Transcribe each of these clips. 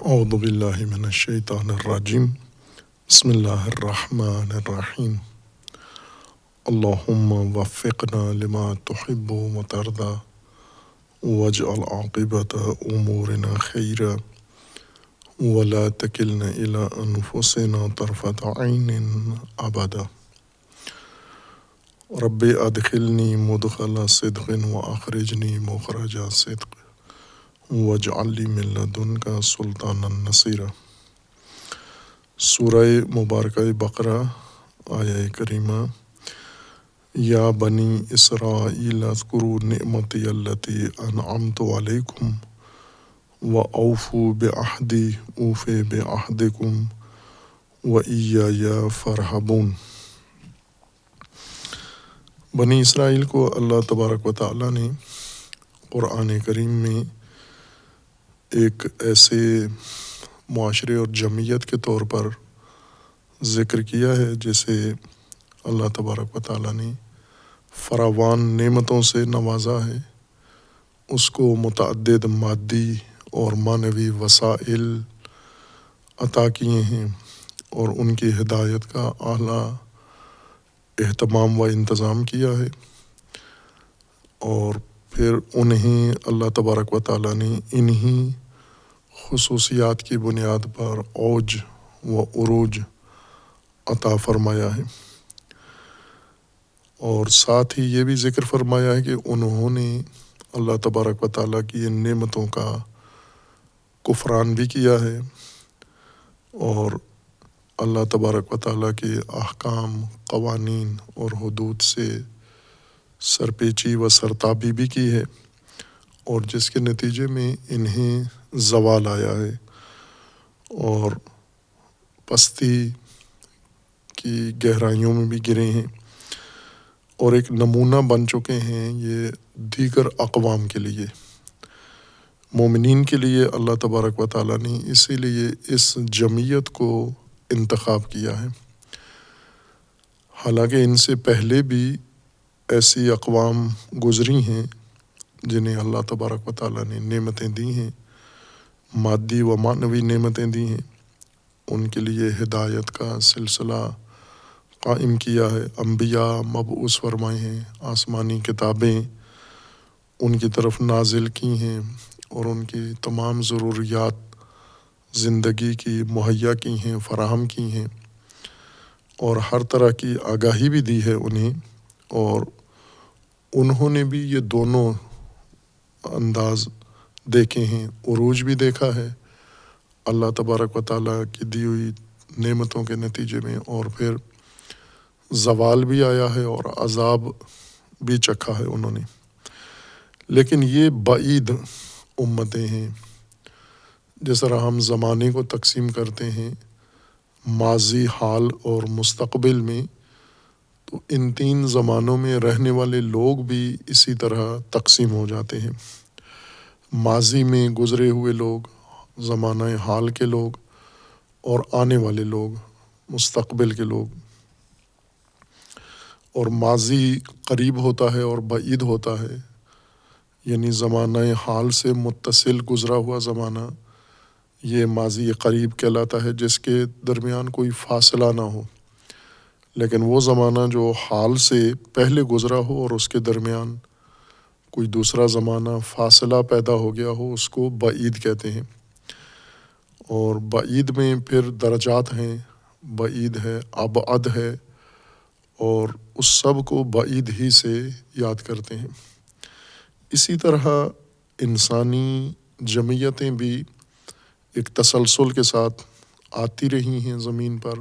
اعوذ باللہ من الشیطان الرجیم بسم اللہ الرحمن الرحیم اللہم وفقنا لما تحب وترضى واجعل عاقبت امورنا خیرا ولا تکلنا الی انفسنا طرفت عین ابدا رب ادخلنی مدخل صدق واخرجنی مخرج صدق واجعل لی من لدنک سلطانا نصیرا۔ سورہ مبارکہ بقرہ آیہ کریمہ یا بنی اسرائیل اذکروا نعمتی التی انعمت علیکم واوفوا بعہدی اوف بعہدکم وایای فارہبون۔ بنی اسرائیل کو اللہ تبارک و تعالیٰ نے قرآن کریم میں ایک ایسے معاشرے اور جمعیت کے طور پر ذکر کیا ہے جسے اللہ تبارک و تعالیٰ نے فراوان نعمتوں سے نوازا ہے، اس کو متعدد مادی اور معنوی وسائل عطا کیے ہیں اور ان کی ہدایت کا اعلیٰ اہتمام و انتظام کیا ہے، اور پھر انہیں اللہ تبارک و تعالیٰ نے انہی خصوصیات کی بنیاد پر اوج و عروج عطا فرمایا ہے، اور ساتھ ہی یہ بھی ذکر فرمایا ہے کہ انہوں نے اللہ تبارک و تعالیٰ کی ان نعمتوں کا کفران بھی کیا ہے اور اللہ تبارک و تعالیٰ کے احکام، قوانین اور حدود سے سرپیچی و سرتابی بھی کی ہے، اور جس کے نتیجے میں انہیں زوال آیا ہے اور پستی کی گہرائیوں میں بھی گرے ہیں اور ایک نمونہ بن چکے ہیں یہ دیگر اقوام کے لیے۔ مومنین کے لیے اللہ تبارک و تعالیٰ نے اسی لیے اس جمعیت کو انتخاب کیا ہے، حالانکہ ان سے پہلے بھی ایسی اقوام گزری ہیں جنہیں اللہ تبارک و تعالیٰ نے نعمتیں دی ہیں، مادی و معنوی نعمتیں دی ہیں، ان کے لیے ہدایت کا سلسلہ قائم کیا ہے، انبیاء مبعوث فرمائے ہیں، آسمانی کتابیں ان کی طرف نازل کی ہیں اور ان کی تمام ضروریات زندگی کی مہیا کی ہیں، فراہم کی ہیں، اور ہر طرح کی آگاہی بھی دی ہے انہیں، اور انہوں نے بھی یہ دونوں انداز دیکھے ہیں، عروج بھی دیکھا ہے اللہ تبارک و تعالیٰ کی دی ہوئی نعمتوں کے نتیجے میں، اور پھر زوال بھی آیا ہے اور عذاب بھی چکھا ہے انہوں نے۔ لیکن یہ بعید امتیں ہیں، جس طرح ہم زمانے کو تقسیم کرتے ہیں ماضی، حال اور مستقبل میں، تو ان تین زمانوں میں رہنے والے لوگ بھی اسی طرح تقسیم ہو جاتے ہیں، ماضی میں گزرے ہوئے لوگ، زمانہ حال کے لوگ، اور آنے والے لوگ، مستقبل کے لوگ۔ اور ماضی قریب ہوتا ہے اور بعید ہوتا ہے، یعنی زمانہ حال سے متصل گزرا ہوا زمانہ یہ ماضی قریب کہلاتا ہے، جس کے درمیان کوئی فاصلہ نہ ہو، لیکن وہ زمانہ جو حال سے پہلے گزرا ہو اور اس کے درمیان کوئی دوسرا زمانہ فاصلہ پیدا ہو گیا ہو، اس کو بعید کہتے ہیں۔ اور بعید میں پھر درجات ہیں، بعید ہے، ابعد ہے، اور اس سب کو بعید ہی سے یاد کرتے ہیں۔ اسی طرح انسانی جمعیتیں بھی ایک تسلسل کے ساتھ آتی رہی ہیں زمین پر،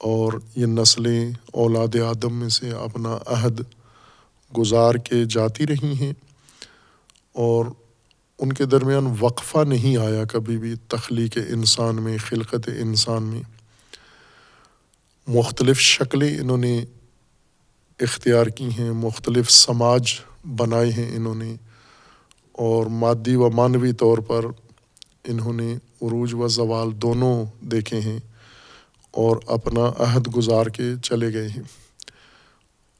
اور یہ نسلیں اولاد آدم میں سے اپنا عہد گزار کے جاتی رہی ہیں، اور ان کے درمیان وقفہ نہیں آیا کبھی بھی تخلیق انسان میں، خلقت انسان میں۔ مختلف شکلیں انہوں نے اختیار کی ہیں، مختلف سماج بنائے ہیں انہوں نے، اور مادی و معنوی طور پر انہوں نے عروج و زوال دونوں دیکھے ہیں اور اپنا عہد گزار کے چلے گئے ہیں۔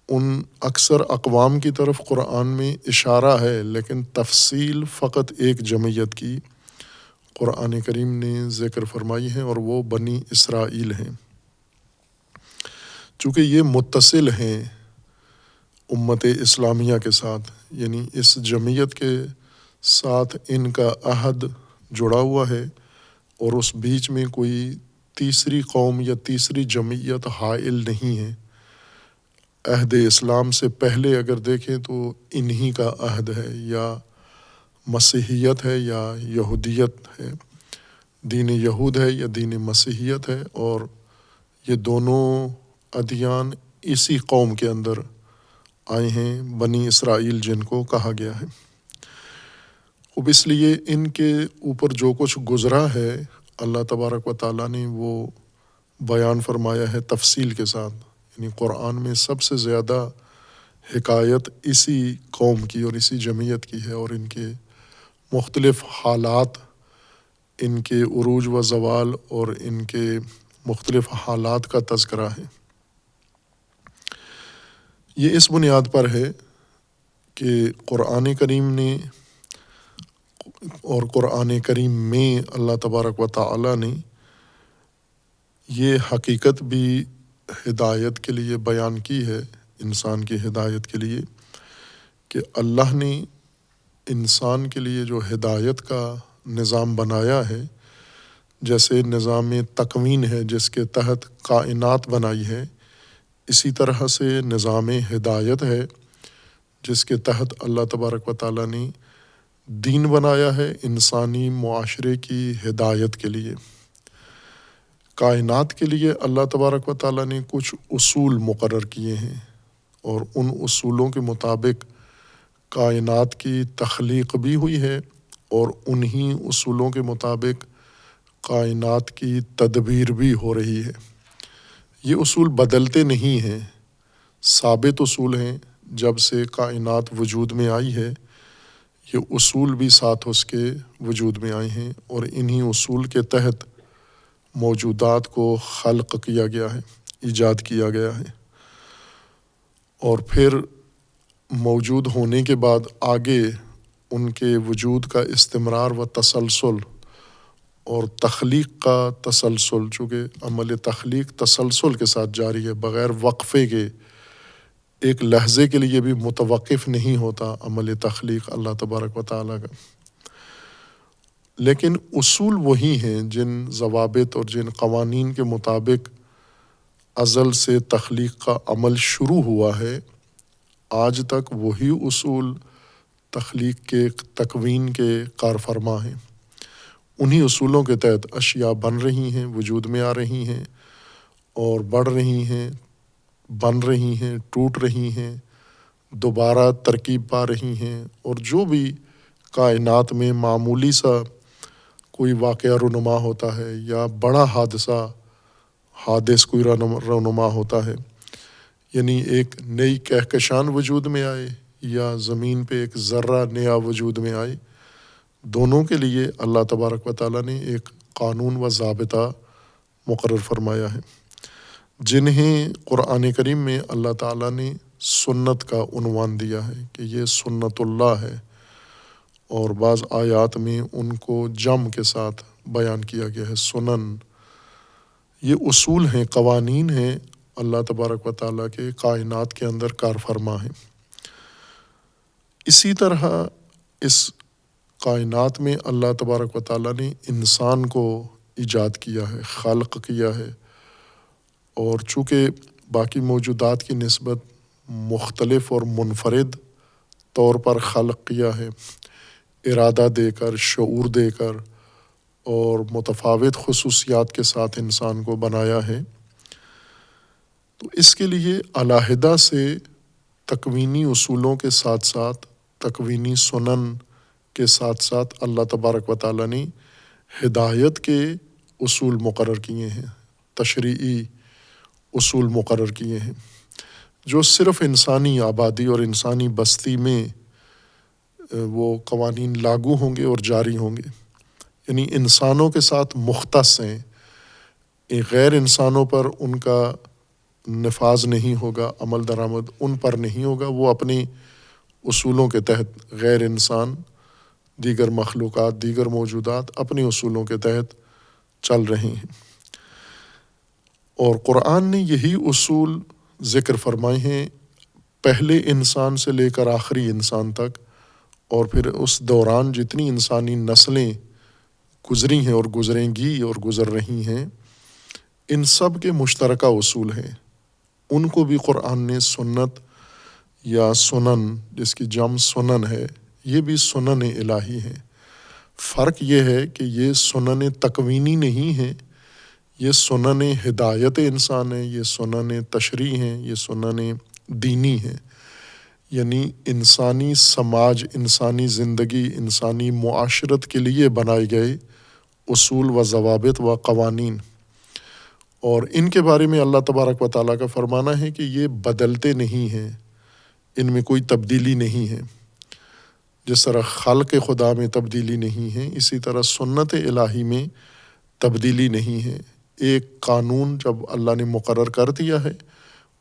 ان اکثر اقوام کی طرف قرآن میں اشارہ ہے، لیکن تفصیل فقط ایک جمعیت کی قرآن کریم نے ذکر فرمائی ہیں، اور وہ بنی اسرائیل ہیں۔ چونکہ یہ متصل ہیں امت اسلامیہ کے ساتھ، یعنی اس جمعیت کے ساتھ ان کا عہد جڑا ہوا ہے، اور اس بیچ میں کوئی تیسری قوم یا تیسری جمعیت حائل نہیں ہے۔ عہد اسلام سے پہلے اگر دیکھیں تو انہی کا عہد ہے، یا مسیحیت ہے یا یہودیت ہے، دین یہود ہے یا دین مسیحیت ہے، اور یہ دونوں ادیان اسی قوم کے اندر آئے ہیں، بنی اسرائیل جن کو کہا گیا ہے۔ اب اس لیے ان کے اوپر جو کچھ گزرا ہے اللہ تبارک و تعالیٰ نے وہ بیان فرمایا ہے تفصیل کے ساتھ، یعنی قرآن میں سب سے زیادہ حکایت اسی قوم کی اور اسی جمعیت کی ہے، اور ان کے مختلف حالات، ان کے عروج و زوال اور ان کے مختلف حالات کا تذکرہ ہے۔ یہ اس بنیاد پر ہے کہ قرآن کریم نے اور قرآن کریم میں اللہ تبارک و تعالیٰ نے یہ حقیقت بھی ہدایت کے لیے بیان کی ہے، انسان کی ہدایت کے لیے، کہ اللہ نے انسان کے لیے جو ہدایت کا نظام بنایا ہے، جیسے نظام تکوین ہے جس کے تحت کائنات بنائی ہے، اسی طرح سے نظام ہدایت ہے جس کے تحت اللہ تبارک و تعالیٰ نے دین بنایا ہے انسانی معاشرے کی ہدایت کے لیے۔ کائنات کے لیے اللہ تبارک و تعالیٰ نے کچھ اصول مقرر کیے ہیں، اور ان اصولوں کے مطابق کائنات کی تخلیق بھی ہوئی ہے، اور انہی اصولوں کے مطابق کائنات کی تدبیر بھی ہو رہی ہے۔ یہ اصول بدلتے نہیں ہیں، ثابت اصول ہیں۔ جب سے کائنات وجود میں آئی ہے یہ اصول بھی ساتھ اس کے وجود میں آئے ہیں، اور انہی اصول کے تحت موجودات کو خلق کیا گیا ہے، ایجاد کیا گیا ہے، اور پھر موجود ہونے کے بعد آگے ان کے وجود کا استمرار و تسلسل اور تخلیق کا تسلسل، چونکہ عمل تخلیق تسلسل کے ساتھ جاری ہے، بغیر وقفے کے ایک لحظے کے لیے بھی متوقف نہیں ہوتا عمل تخلیق اللہ تبارک و تعالیٰ کا۔ لیکن اصول وہی ہیں جن ضوابط اور جن قوانین کے مطابق ازل سے تخلیق کا عمل شروع ہوا ہے، آج تک وہی اصول تخلیق کے تکوین کے کار فرما ہیں۔ انہی اصولوں کے تحت اشیاء بن رہی ہیں، وجود میں آ رہی ہیں، اور بڑھ رہی ہیں، بن رہی ہیں، ٹوٹ رہی ہیں، دوبارہ ترکیب پا رہی ہیں، اور جو بھی کائنات میں معمولی سا کوئی واقعہ رونما ہوتا ہے یا بڑا حادث کوئی رونما ہوتا ہے، یعنی ایک نئی کہکشان وجود میں آئے یا زمین پہ ایک ذرہ نیا وجود میں آئے، دونوں کے لیے اللہ تبارک و تعالیٰ نے ایک قانون و ضابطہ مقرر فرمایا ہے، جنہیں قرآن کریم میں اللہ تعالیٰ نے سنت کا عنوان دیا ہے کہ یہ سنت اللہ ہے، اور بعض آیات میں ان کو جمع کے ساتھ بیان کیا گیا ہے، سنن۔ یہ اصول ہیں، قوانین ہیں اللہ تبارک و تعالیٰ کے کائنات کے اندر کار فرما ہیں۔ اسی طرح اس کائنات میں اللہ تبارک و تعالیٰ نے انسان کو ایجاد کیا ہے، خلق کیا ہے، اور چونکہ باقی موجودات کی نسبت مختلف اور منفرد طور پر خلق کیا ہے، ارادہ دے کر، شعور دے کر، اور متفاوت خصوصیات کے ساتھ انسان کو بنایا ہے، تو اس کے لیے علیحدہ سے تکوینی اصولوں کے ساتھ ساتھ، تکوینی سنن کے ساتھ ساتھ اللہ تبارک و تعالیٰ نے ہدایت کے اصول مقرر کیے ہیں، تشریعی اصول مقرر کیے ہیں، جو صرف انسانی آبادی اور انسانی بستی میں وہ قوانین لاگو ہوں گے اور جاری ہوں گے، یعنی انسانوں کے ساتھ مختص ہیں، غیر انسانوں پر ان کا نفاذ نہیں ہوگا، عمل درآمد ان پر نہیں ہوگا، وہ اپنے اصولوں کے تحت غیر انسان دیگر مخلوقات، دیگر موجودات اپنے اصولوں کے تحت چل رہی ہیں، اور قرآن نے یہی اصول ذکر فرمائے ہیں پہلے انسان سے لے کر آخری انسان تک، اور پھر اس دوران جتنی انسانی نسلیں گزری ہیں اور گزریں گی اور گزر رہی ہیں، ان سب کے مشترکہ اصول ہیں۔ ان کو بھی قرآن نے سنت یا سنن، جس کی جمع سنن ہے، یہ بھی سنن الہی ہیں۔ فرق یہ ہے کہ یہ سنن تکوینی نہیں ہیں، یہ سنن ہدایت انسان ہیں، یہ سنن تشریع ہیں، یہ سنن دینی ہیں، یعنی انسانی سماج، انسانی زندگی، انسانی معاشرت کے لیے بنائے گئے اصول و ضوابط و قوانین، اور ان کے بارے میں اللہ تبارک و تعالیٰ کا فرمانا ہے کہ یہ بدلتے نہیں ہیں، ان میں کوئی تبدیلی نہیں ہے۔ جس طرح خلق خدا میں تبدیلی نہیں ہے، اسی طرح سنت الہی میں تبدیلی نہیں ہے۔ ایک قانون جب اللہ نے مقرر کر دیا ہے،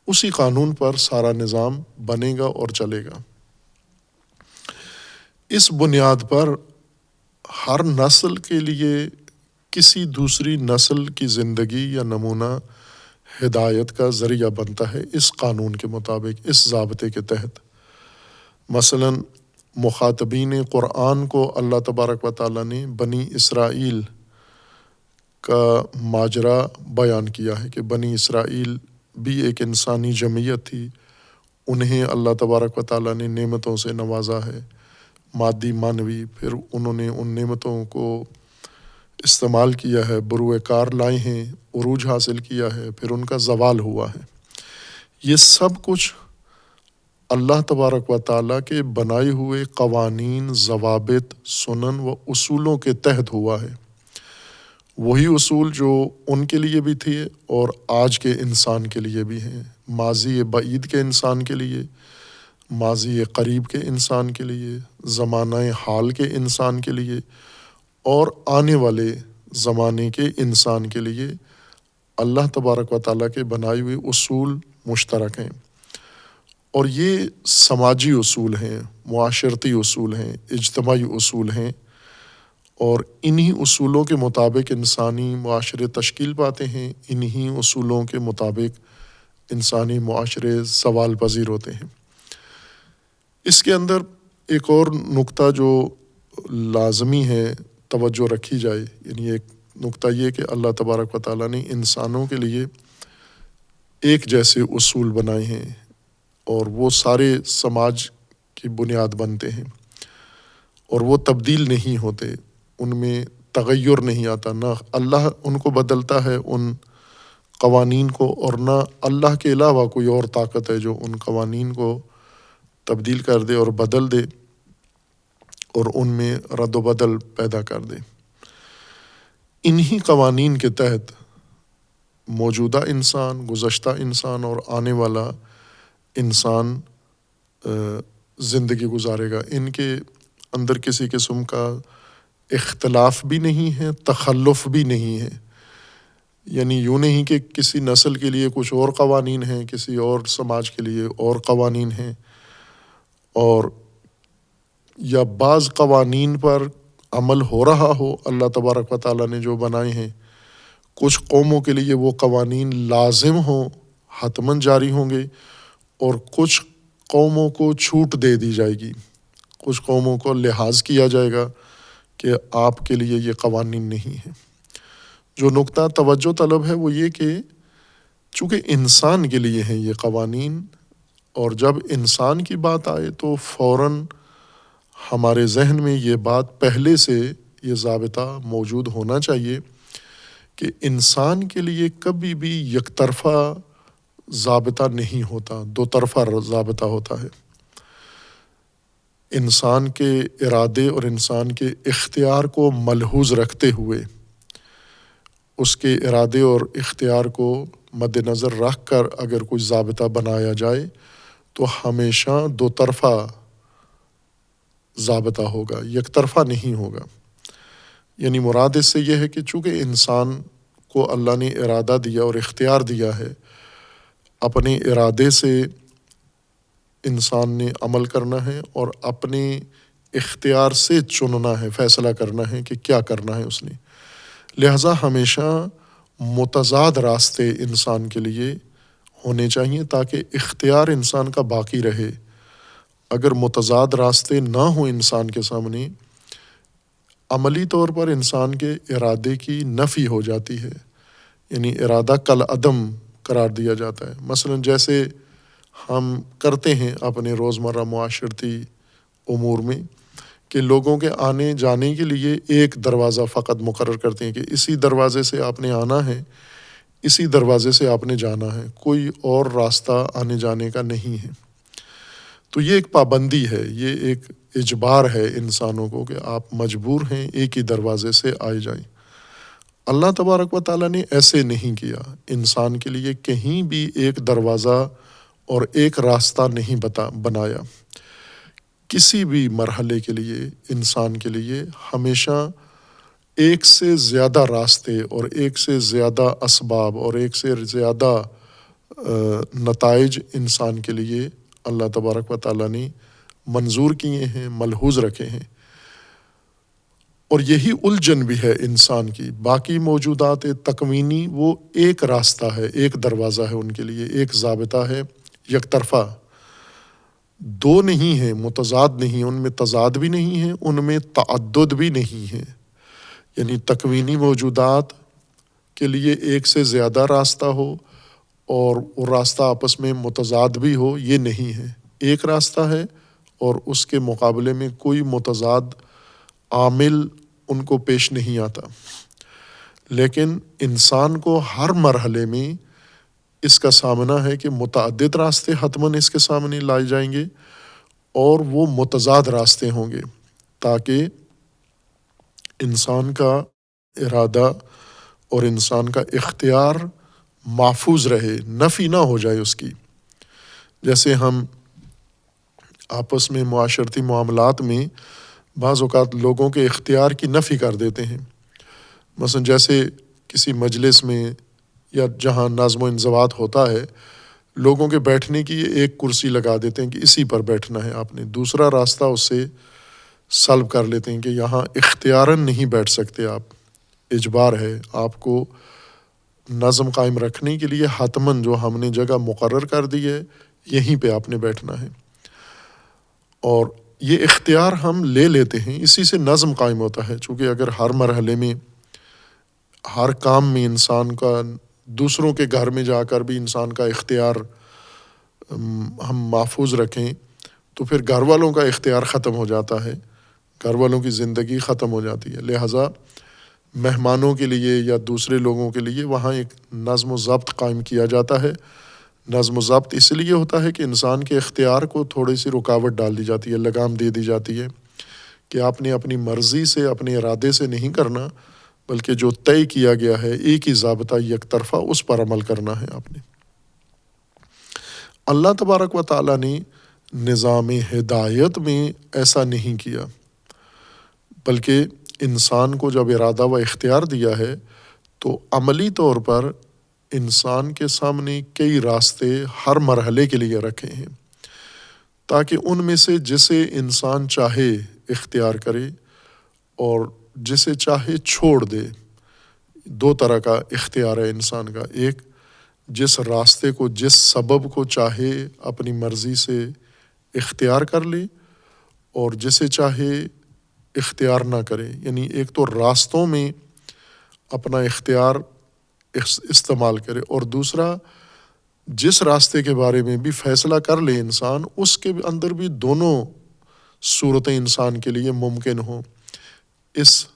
اسی قانون پر سارا نظام بنے گا اور چلے گا۔ اس بنیاد پر ہر نسل کے لیے کسی دوسری نسل کی زندگی یا نمونہ ہدایت کا ذریعہ بنتا ہے اس قانون کے مطابق، اس ضابطے کے تحت۔ مثلاً مخاطبین قرآن کو اللہ تبارک و تعالیٰ نے بنی اسرائیل کا ماجرا بیان کیا ہے کہ بنی اسرائیل بھی ایک انسانی جمعیت تھی، انہیں اللہ تبارک و تعالیٰ نے نعمتوں سے نوازا ہے، مادی معنوی، پھر انہوں نے ان نعمتوں کو استعمال کیا ہے، بروئے کار لائے ہیں، عروج حاصل کیا ہے، پھر ان کا زوال ہوا ہے۔ یہ سب کچھ اللہ تبارک و تعالیٰ کے بنائے ہوئے قوانین، ضوابط، سنن و اصولوں کے تحت ہوا ہے۔ وہی اصول جو ان کے لیے بھی تھے اور آج کے انسان کے لیے بھی ہیں، ماضی بعید کے انسان کے لیے، ماضی قریب کے انسان کے لیے، زمانہ حال کے انسان کے لیے، اور آنے والے زمانے کے انسان کے لیے اللہ تبارک و تعالیٰ کے بنائے ہوئے اصول مشترک ہیں۔ اور یہ سماجی اصول ہیں، معاشرتی اصول ہیں، اجتماعی اصول ہیں، اور انہی اصولوں کے مطابق انسانی معاشرے تشکیل پاتے ہیں، انہی اصولوں کے مطابق انسانی معاشرے زوال پذیر ہوتے ہیں۔ اس کے اندر ایک اور نقطہ جو لازمی ہے توجہ رکھی جائے، یعنی ایک نقطہ یہ کہ اللہ تبارک و تعالیٰ نے انسانوں کے لیے ایک جیسے اصول بنائے ہیں، اور وہ سارے سماج کی بنیاد بنتے ہیں، اور وہ تبدیل نہیں ہوتے، ان میں تغیر نہیں آتا، نہ اللہ ان کو بدلتا ہے ان قوانین کو، اور نہ اللہ کے علاوہ کوئی اور طاقت ہے جو ان قوانین کو تبدیل کر دے اور بدل دے اور ان میں رد و بدل پیدا کر دے۔ انہی قوانین کے تحت موجودہ انسان، گزشتہ انسان اور آنے والا انسان زندگی گزارے گا۔ ان کے اندر کسی قسم کا اختلاف بھی نہیں ہے، تخلف بھی نہیں ہے، یعنی یوں نہیں کہ کسی نسل کے لیے کچھ اور قوانین ہیں، کسی اور سماج کے لیے اور قوانین ہیں، اور یا بعض قوانین پر عمل ہو رہا ہو اللہ تبارک و تعالیٰ نے جو بنائے ہیں، کچھ قوموں کے لیے وہ قوانین لازم ہوں، حتماً جاری ہوں گے، اور کچھ قوموں کو چھوٹ دے دی جائے گی، کچھ قوموں کو لحاظ کیا جائے گا کہ آپ کے لیے یہ قوانین نہیں ہیں۔ جو نقطہ توجہ طلب ہے وہ یہ کہ چونکہ انسان کے لیے ہیں یہ قوانین، اور جب انسان کی بات آئے تو فوراً ہمارے ذہن میں یہ بات پہلے سے یہ ضابطہ موجود ہونا چاہیے کہ انسان کے لیے کبھی بھی یک طرفہ ضابطہ نہیں ہوتا، دو طرفہ ضابطہ ہوتا ہے۔ انسان کے ارادے اور انسان کے اختیار کو ملحوظ رکھتے ہوئے، اس کے ارادے اور اختیار کو مد نظر رکھ کر اگر کوئی ضابطہ بنایا جائے تو ہمیشہ دو طرفہ ضابطہ ہوگا، یک طرفہ نہیں ہوگا۔ یعنی مراد اس سے یہ ہے کہ چونکہ انسان کو اللہ نے ارادہ دیا اور اختیار دیا ہے، اپنے ارادے سے انسان نے عمل کرنا ہے، اور اپنے اختیار سے چننا ہے، فیصلہ کرنا ہے کہ کیا کرنا ہے اس نے۔ لہٰذا ہمیشہ متضاد راستے انسان کے لیے ہونے چاہیے تاکہ اختیار انسان کا باقی رہے۔ اگر متضاد راستے نہ ہوں انسان کے سامنے، عملی طور پر انسان کے ارادے کی نفی ہو جاتی ہے، یعنی ارادہ کالعدم قرار دیا جاتا ہے۔ مثلا جیسے ہم کرتے ہیں اپنے روزمرہ معاشرتی امور میں کہ لوگوں کے آنے جانے کے لیے ایک دروازہ فقط مقرر کرتے ہیں کہ اسی دروازے سے آپ نے آنا ہے، اسی دروازے سے آپ نے جانا ہے، کوئی اور راستہ آنے جانے کا نہیں ہے۔ تو یہ ایک پابندی ہے، یہ ایک اجبار ہے انسانوں کو کہ آپ مجبور ہیں ایک ہی دروازے سے آئے جائیں۔ اللہ تبارک و تعالیٰ نے ایسے نہیں کیا، انسان کے لیے کہیں بھی ایک دروازہ اور ایک راستہ نہیں بنایا۔ کسی بھی مرحلے کے لیے انسان کے لیے ہمیشہ ایک سے زیادہ راستے اور ایک سے زیادہ اسباب اور ایک سے زیادہ نتائج انسان کے لیے اللہ تبارک و تعالیٰ نے منظور کیے ہیں، ملحوظ رکھے ہیں۔ اور یہی الجھن بھی ہے انسان کی۔ باقی موجودات تکوینی وہ ایک راستہ ہے، ایک دروازہ ہے ان کے لیے، ایک ضابطہ ہے، یک طرفہ، دو نہیں ہیں، متضاد نہیں، ان میں تضاد بھی نہیں ہے، ان میں تعدد بھی نہیں ہے۔ یعنی تکوینی موجودات کے لیے ایک سے زیادہ راستہ ہو اور وہ راستہ آپس میں متضاد بھی ہو، یہ نہیں ہے۔ ایک راستہ ہے اور اس کے مقابلے میں کوئی متضاد عامل ان کو پیش نہیں آتا۔ لیکن انسان کو ہر مرحلے میں اس کا سامنا ہے کہ متعدد راستے حتماً اس کے سامنے لائے جائیں گے اور وہ متضاد راستے ہوں گے تاکہ انسان کا ارادہ اور انسان کا اختیار محفوظ رہے، نفی نہ ہو جائے اس کی۔ جیسے ہم آپس میں معاشرتی معاملات میں بعض اوقات لوگوں کے اختیار کی نفی کر دیتے ہیں۔ مثلا جیسے کسی مجلس میں یا جہاں نظم و انضباط ہوتا ہے، لوگوں کے بیٹھنے کی ایک کرسی لگا دیتے ہیں کہ اسی پر بیٹھنا ہے آپ نے، دوسرا راستہ اس سے سلب کر لیتے ہیں کہ یہاں اختیاراً نہیں بیٹھ سکتے آپ، اجبار ہے آپ کو نظم قائم رکھنے کے لیے حتماً جو ہم نے جگہ مقرر کر دی ہے یہیں پہ آپ نے بیٹھنا ہے۔ اور یہ اختیار ہم لے لیتے ہیں، اسی سے نظم قائم ہوتا ہے، چونکہ اگر ہر مرحلے میں ہر کام میں انسان کا، دوسروں کے گھر میں جا کر بھی انسان کا اختیار ہم محفوظ رکھیں تو پھر گھر والوں کا اختیار ختم ہو جاتا ہے، گھر والوں کی زندگی ختم ہو جاتی ہے۔ لہٰذا مہمانوں کے لیے یا دوسرے لوگوں کے لیے وہاں ایک نظم و ضبط قائم کیا جاتا ہے۔ نظم و ضبط اس لیے ہوتا ہے کہ انسان کے اختیار کو تھوڑی سی رکاوٹ ڈال دی جاتی ہے، لگام دے دی جاتی ہے کہ آپ نے اپنی مرضی سے، اپنے ارادے سے نہیں کرنا، بلکہ جو طے کیا گیا ہے ایک ہی ضابطہ یک طرفہ، اس پر عمل کرنا ہے آپ نے۔ اللہ تبارک و تعالیٰ نے نظام ہدایت میں ایسا نہیں کیا، بلکہ انسان کو جب ارادہ و اختیار دیا ہے تو عملی طور پر انسان کے سامنے کئی راستے ہر مرحلے کے لیے رکھے ہیں تاکہ ان میں سے جسے انسان چاہے اختیار کرے اور جسے چاہے چھوڑ دے۔ دو طرح کا اختیار ہے انسان کا، ایک جس راستے کو، جس سبب کو چاہے اپنی مرضی سے اختیار کر لے اور جسے چاہے اختیار نہ کرے، یعنی ایک تو راستوں میں اپنا اختیار استعمال کرے اور دوسرا جس راستے کے بارے میں بھی فیصلہ کر لے انسان، اس کے اندر بھی دونوں صورتیں انسان کے لیے ممکن ہوں۔ اس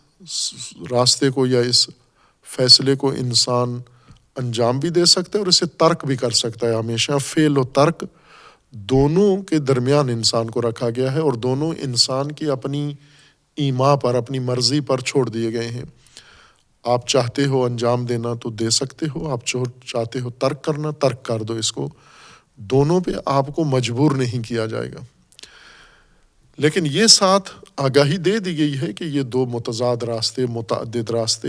راستے کو یا اس فیصلے کو انسان انجام بھی دے سکتا ہے اور اسے ترک بھی کر سکتا ہے۔ ہمیشہ فعل و ترک دونوں کے درمیان انسان کو رکھا گیا ہے اور دونوں انسان کی اپنی ایما پر، اپنی مرضی پر چھوڑ دیے گئے ہیں۔ آپ چاہتے ہو انجام دینا تو دے سکتے ہو، آپ چاہتے ہو ترک کرنا، ترک کر دو اس کو، دونوں پہ آپ کو مجبور نہیں کیا جائے گا۔ لیکن یہ ساتھ آگاہی دے دی گئی ہے کہ یہ دو متضاد راستے، متعدد راستے،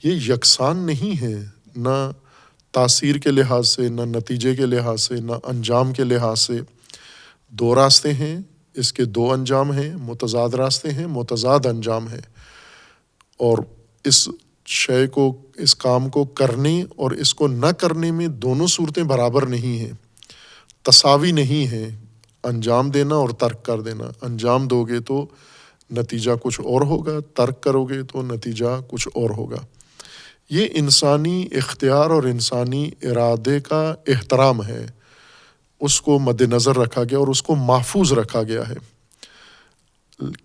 یہ یکساں نہیں ہیں، نہ تاثیر کے لحاظ سے، نہ نتیجے کے لحاظ سے، نہ انجام کے لحاظ سے۔ دو راستے ہیں، اس کے دو انجام ہیں، متضاد راستے ہیں، متضاد انجام ہیں، اور اس شے کو، اس کام کو کرنے اور اس کو نہ کرنے میں دونوں صورتیں برابر نہیں ہیں، تساوی نہیں ہیں۔ انجام دینا اور ترک کر دینا، انجام دو گے تو نتیجہ کچھ اور ہوگا، ترک کرو گے تو نتیجہ کچھ اور ہوگا۔ یہ انسانی اختیار اور انسانی ارادے کا احترام ہے، اس کو مد نظر رکھا گیا اور اس کو محفوظ رکھا گیا ہے۔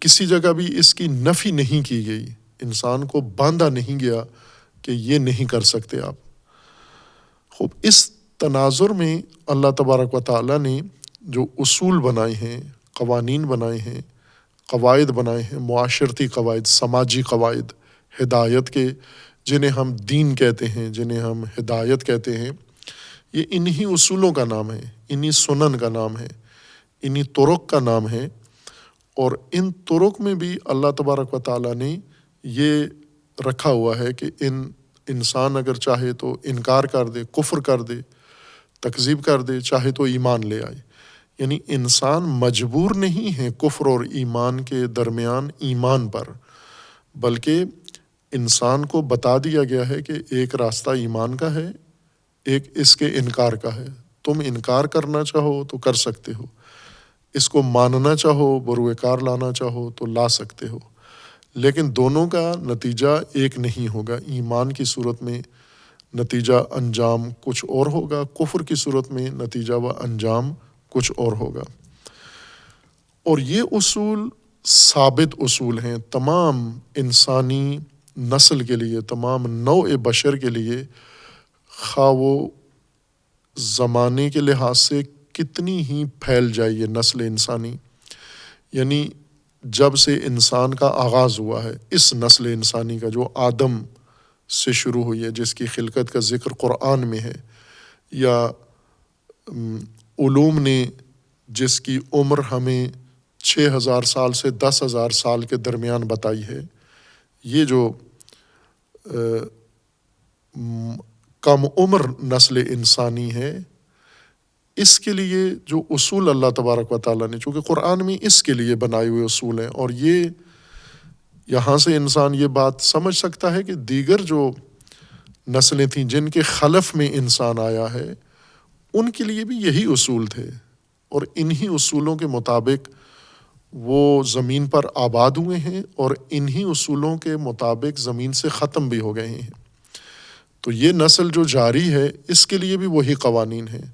کسی جگہ بھی اس کی نفی نہیں کی گئی، انسان کو باندھا نہیں گیا کہ یہ نہیں کر سکتے آپ۔ خوب، اس تناظر میں اللہ تبارک و تعالیٰ نے جو اصول بنائے ہیں، قوانین بنائے ہیں، قواعد بنائے ہیں، معاشرتی قواعد، سماجی قواعد، ہدایت کے، جنہیں ہم دین کہتے ہیں، جنہیں ہم ہدایت کہتے ہیں، یہ انہی اصولوں کا نام ہے، انہی سنن کا نام ہے، انہی طرق کا نام ہے۔ اور ان طرق میں بھی اللہ تبارک و تعالیٰ نے یہ رکھا ہوا ہے کہ انسان اگر چاہے تو انکار کر دے، کفر کر دے، تکذیب کر دے، چاہے تو ایمان لے آئے۔ یعنی انسان مجبور نہیں ہے کفر اور ایمان کے درمیان ایمان پر، بلکہ انسان کو بتا دیا گیا ہے کہ ایک راستہ ایمان کا ہے، ایک اس کے انکار کا ہے۔ تم انکار کرنا چاہو تو کر سکتے ہو، اس کو ماننا چاہو، بروئے کار لانا چاہو تو لا سکتے ہو، لیکن دونوں کا نتیجہ ایک نہیں ہوگا۔ ایمان کی صورت میں نتیجہ انجام کچھ اور ہوگا، کفر کی صورت میں نتیجہ و انجام کچھ اور ہوگا۔ اور یہ اصول ثابت اصول ہیں تمام انسانی نسل کے لیے، تمام نوع بشر کے لیے، خواہ وہ زمانے کے لحاظ سے کتنی ہی پھیل جائے یہ نسل انسانی۔ یعنی جب سے انسان کا آغاز ہوا ہے، اس نسل انسانی کا جو آدم سے شروع ہوئی ہے، جس کی خلقت کا ذکر قرآن میں ہے، یا علوم نے جس کی عمر ہمیں 6000 سال سے 10,000 سال کے درمیان بتائی ہے، یہ جو کم عمر نسل انسانی ہے، اس کے لیے جو اصول اللہ تبارک و تعالیٰ نے، چونکہ قرآن میں اس کے لیے بنائے ہوئے اصول ہیں، اور یہ یہاں سے انسان یہ بات سمجھ سکتا ہے کہ دیگر جو نسلیں تھیں جن کے خلف میں انسان آیا ہے، ان کے لیے بھی یہی اصول تھے، اور انہی اصولوں کے مطابق وہ زمین پر آباد ہوئے ہیں، اور انہی اصولوں کے مطابق زمین سے ختم بھی ہو گئے ہیں۔ تو یہ نسل جو جاری ہے، اس کے لیے بھی وہی قوانین ہیں،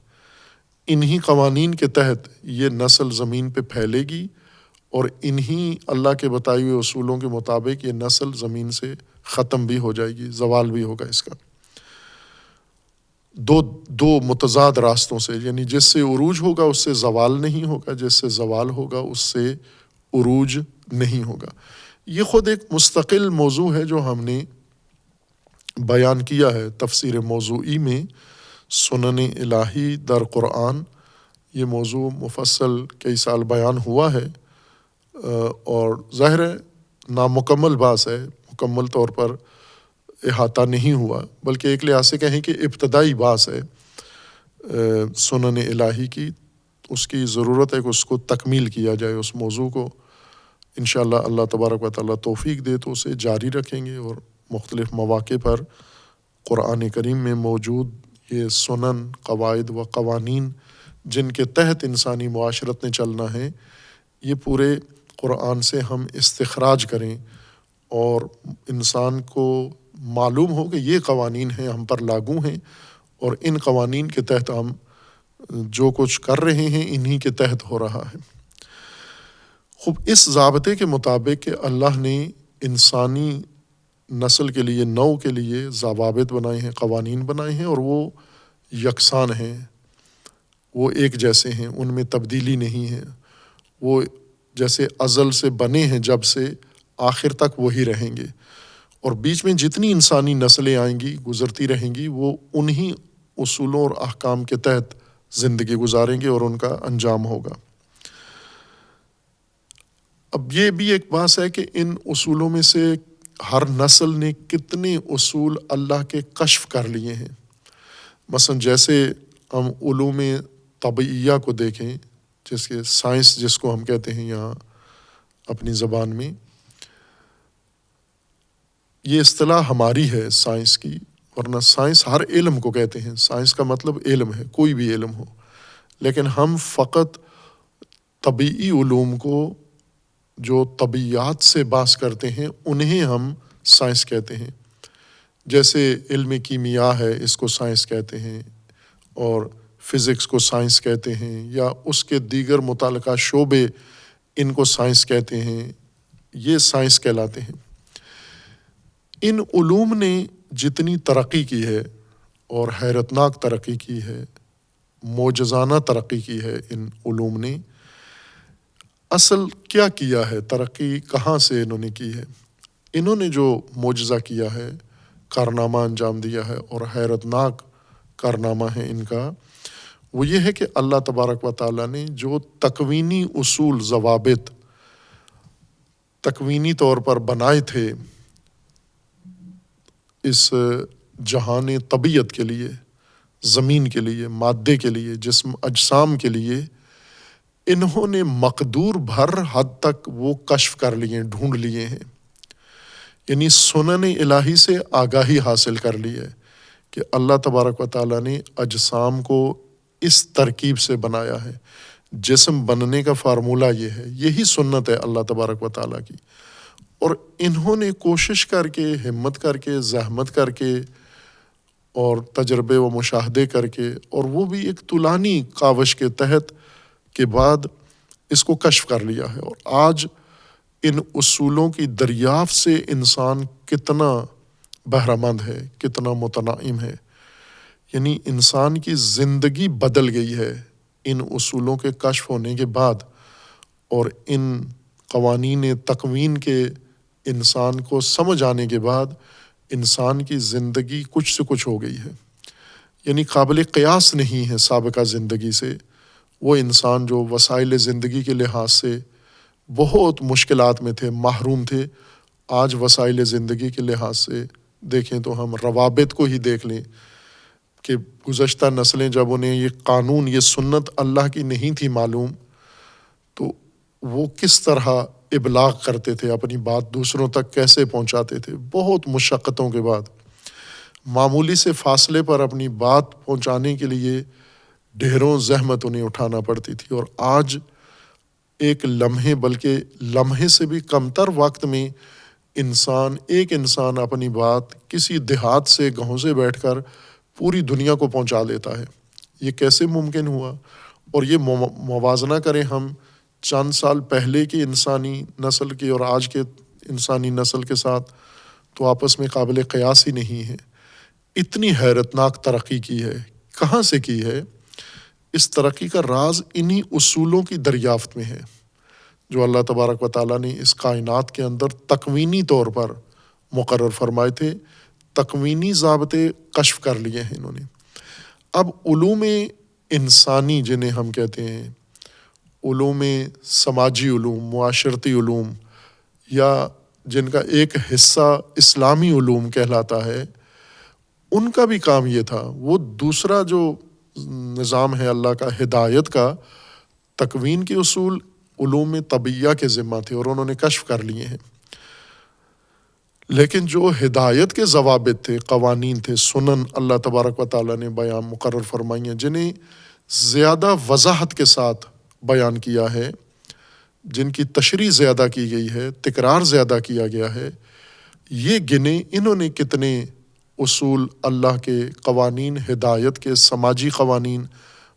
انہی قوانین کے تحت یہ نسل زمین پہ پھیلے گی، اور انہی اللہ کے بتائے ہوئے اصولوں کے مطابق یہ نسل زمین سے ختم بھی ہو جائے گی، زوال بھی ہوگا اس کا۔ دو متضاد راستوں سے، یعنی جس سے عروج ہوگا اس سے زوال نہیں ہوگا، جس سے زوال ہوگا اس سے عروج نہیں ہوگا۔ یہ خود ایک مستقل موضوع ہے جو ہم نے بیان کیا ہے تفسیر موضوعی میں، سنن الہی در قرآن۔ یہ موضوع مفصل کئی سال بیان ہوا ہے، اور ظاہر ہے نامکمل بحث ہے، مکمل طور پر احاطہ نہیں ہوا، بلکہ ایک لحاظ سے کہیں کہ ابتدائی بحث ہے سنن الہی کی۔ اس کی ضرورت ہے کہ اس کو تکمیل کیا جائے، اس موضوع کو انشاءاللہ اللہ تبارک و تعالیٰ توفیق دے تو اسے جاری رکھیں گے، اور مختلف مواقع پر قرآن کریم میں موجود یہ سنن، قواعد و قوانین جن کے تحت انسانی معاشرت نے چلنا ہے، یہ پورے قرآن سے ہم استخراج کریں، اور انسان کو معلوم ہو کہ یہ قوانین ہیں، ہم پر لاگو ہیں، اور ان قوانین کے تحت ہم جو کچھ کر رہے ہیں انہی کے تحت ہو رہا ہے۔ خوب، اس ضابطے کے مطابق کہ اللہ نے انسانی نسل کے لیے، نوع کے لیے ضوابط بنائے ہیں، قوانین بنائے ہیں، اور وہ یکساں ہیں، وہ ایک جیسے ہیں، ان میں تبدیلی نہیں ہے، وہ جیسے ازل سے بنے ہیں، جب سے آخر تک وہی رہیں گے، اور بیچ میں جتنی انسانی نسلیں آئیں گی، گزرتی رہیں گی، وہ انہی اصولوں اور احکام کے تحت زندگی گزاریں گے، اور ان کا انجام ہوگا۔ اب یہ بھی ایک بات ہے کہ ان اصولوں میں سے ہر نسل نے کتنے اصول اللہ کے کشف کر لیے ہیں۔ مثلا جیسے ہم علوم طبعیہ کو دیکھیں، جس کے سائنس جس کو ہم کہتے ہیں یہاں اپنی زبان میں، یہ اصطلاح ہماری ہے سائنس کی، ورنہ سائنس ہر علم کو کہتے ہیں. سائنس کا مطلب علم ہے، کوئی بھی علم ہو، لیکن ہم فقط طبعی علوم کو جو طبیعیات سے بحث کرتے ہیں انہیں ہم سائنس کہتے ہیں. جیسے علم کیمیا ہے، اس کو سائنس کہتے ہیں، اور فزکس کو سائنس کہتے ہیں، یا اس کے دیگر متعلقہ شعبے ان کو سائنس کہتے ہیں. یہ سائنس کہلاتے ہیں. ان علوم نے جتنی ترقی کی ہے اور حیرتناک ترقی کی ہے، معجزانہ ترقی کی ہے ان علوم نے، اصل کیا کیا ہے، ترقی کہاں سے انہوں نے کی ہے؟ انہوں نے جو معجزہ کیا ہے، کارنامہ انجام دیا ہے، اور حیرتناک کارنامہ ہے ان کا، وہ یہ ہے کہ اللہ تبارک و تعالیٰ نے جو تکوینی اصول، ضوابط تکوینی طور پر بنائے تھے اس جہان طبیعت کے لیے، زمین کے لیے، مادے کے لیے، جسم اجسام کے لیے، انہوں نے مقدور بھر حد تک وہ کشف کر لیے، ڈھونڈ لیے ہیں. یعنی سنن الہی سے آگاہی حاصل کر لی ہے کہ اللہ تبارک و تعالیٰ نے اجسام کو اس ترکیب سے بنایا ہے. جسم بننے کا فارمولہ یہ ہے، یہی سنت ہے اللہ تبارک و تعالیٰ کی. اور انہوں نے کوشش کر کے، ہمت کر کے، زحمت کر کے، اور تجربے و مشاہدے کر کے، اور وہ بھی ایک طولانی کاوش کے تحت کے بعد اس کو کشف کر لیا ہے. اور آج ان اصولوں کی دریافت سے انسان کتنا بہرہ مند ہے، کتنا متنعم ہے. یعنی انسان کی زندگی بدل گئی ہے ان اصولوں کے کشف ہونے کے بعد، اور ان قوانین تکوین کے انسان کو سمجھ آنے کے بعد انسان کی زندگی کچھ سے کچھ ہو گئی ہے. یعنی قابل قیاس نہیں ہے سابقہ زندگی سے. وہ انسان جو وسائل زندگی کے لحاظ سے بہت مشکلات میں تھے، محروم تھے، آج وسائل زندگی کے لحاظ سے دیکھیں تو ہم روابط کو ہی دیکھ لیں کہ گزشتہ نسلیں جب انہیں یہ قانون، یہ سنت اللہ کی نہیں تھی معلوم، تو وہ کس طرح ابلاغ کرتے تھے، اپنی بات دوسروں تک کیسے پہنچاتے تھے. بہت مشقتوں کے بعد معمولی سے فاصلے پر اپنی بات پہنچانے کے لیے ڈھیروں زحمت انہیں اٹھانا پڑتی تھی. اور آج ایک لمحے، بلکہ لمحے سے بھی کمتر وقت میں ایک انسان اپنی بات کسی دیہات سے، گاؤں سے بیٹھ کر پوری دنیا کو پہنچا لیتا ہے. یہ کیسے ممکن ہوا؟ اور یہ موازنہ کریں ہم چند سال پہلے کی انسانی نسل کی اور آج کے انسانی نسل کے ساتھ، تو آپس میں قابل قیاس ہی نہیں ہے. اتنی حیرتناک ترقی کی ہے. کہاں سے کی ہے؟ اس ترقی کا راز انہی اصولوں کی دریافت میں ہے جو اللہ تبارک و تعالیٰ نے اس کائنات کے اندر تکوینی طور پر مقرر فرمائے تھے. تکوینی ضابطے کشف کر لیے ہیں انہوں نے. اب علوم انسانی جنہیں ہم کہتے ہیں، علوم سماجی علوم، معاشرتی علوم، یا جن کا ایک حصہ اسلامی علوم کہلاتا ہے، ان کا بھی کام یہ تھا. وہ دوسرا جو نظام ہے اللہ کا، ہدایت کا، تکوین کے اصول علوم طبیعہ کے ذمہ تھے اور انہوں نے کشف کر لیے ہیں. لیکن جو ہدایت کے ضوابط تھے، قوانین تھے، سنن اللہ تبارک و تعالیٰ نے بیان مقرر فرمائی ہیں، جنہیں زیادہ وضاحت کے ساتھ بیان کیا ہے، جن کی تشریح زیادہ کی گئی ہے، تکرار زیادہ کیا گیا ہے. یہ گنے انہوں نے کتنے اصول، اللہ کے قوانین، ہدایت کے سماجی قوانین،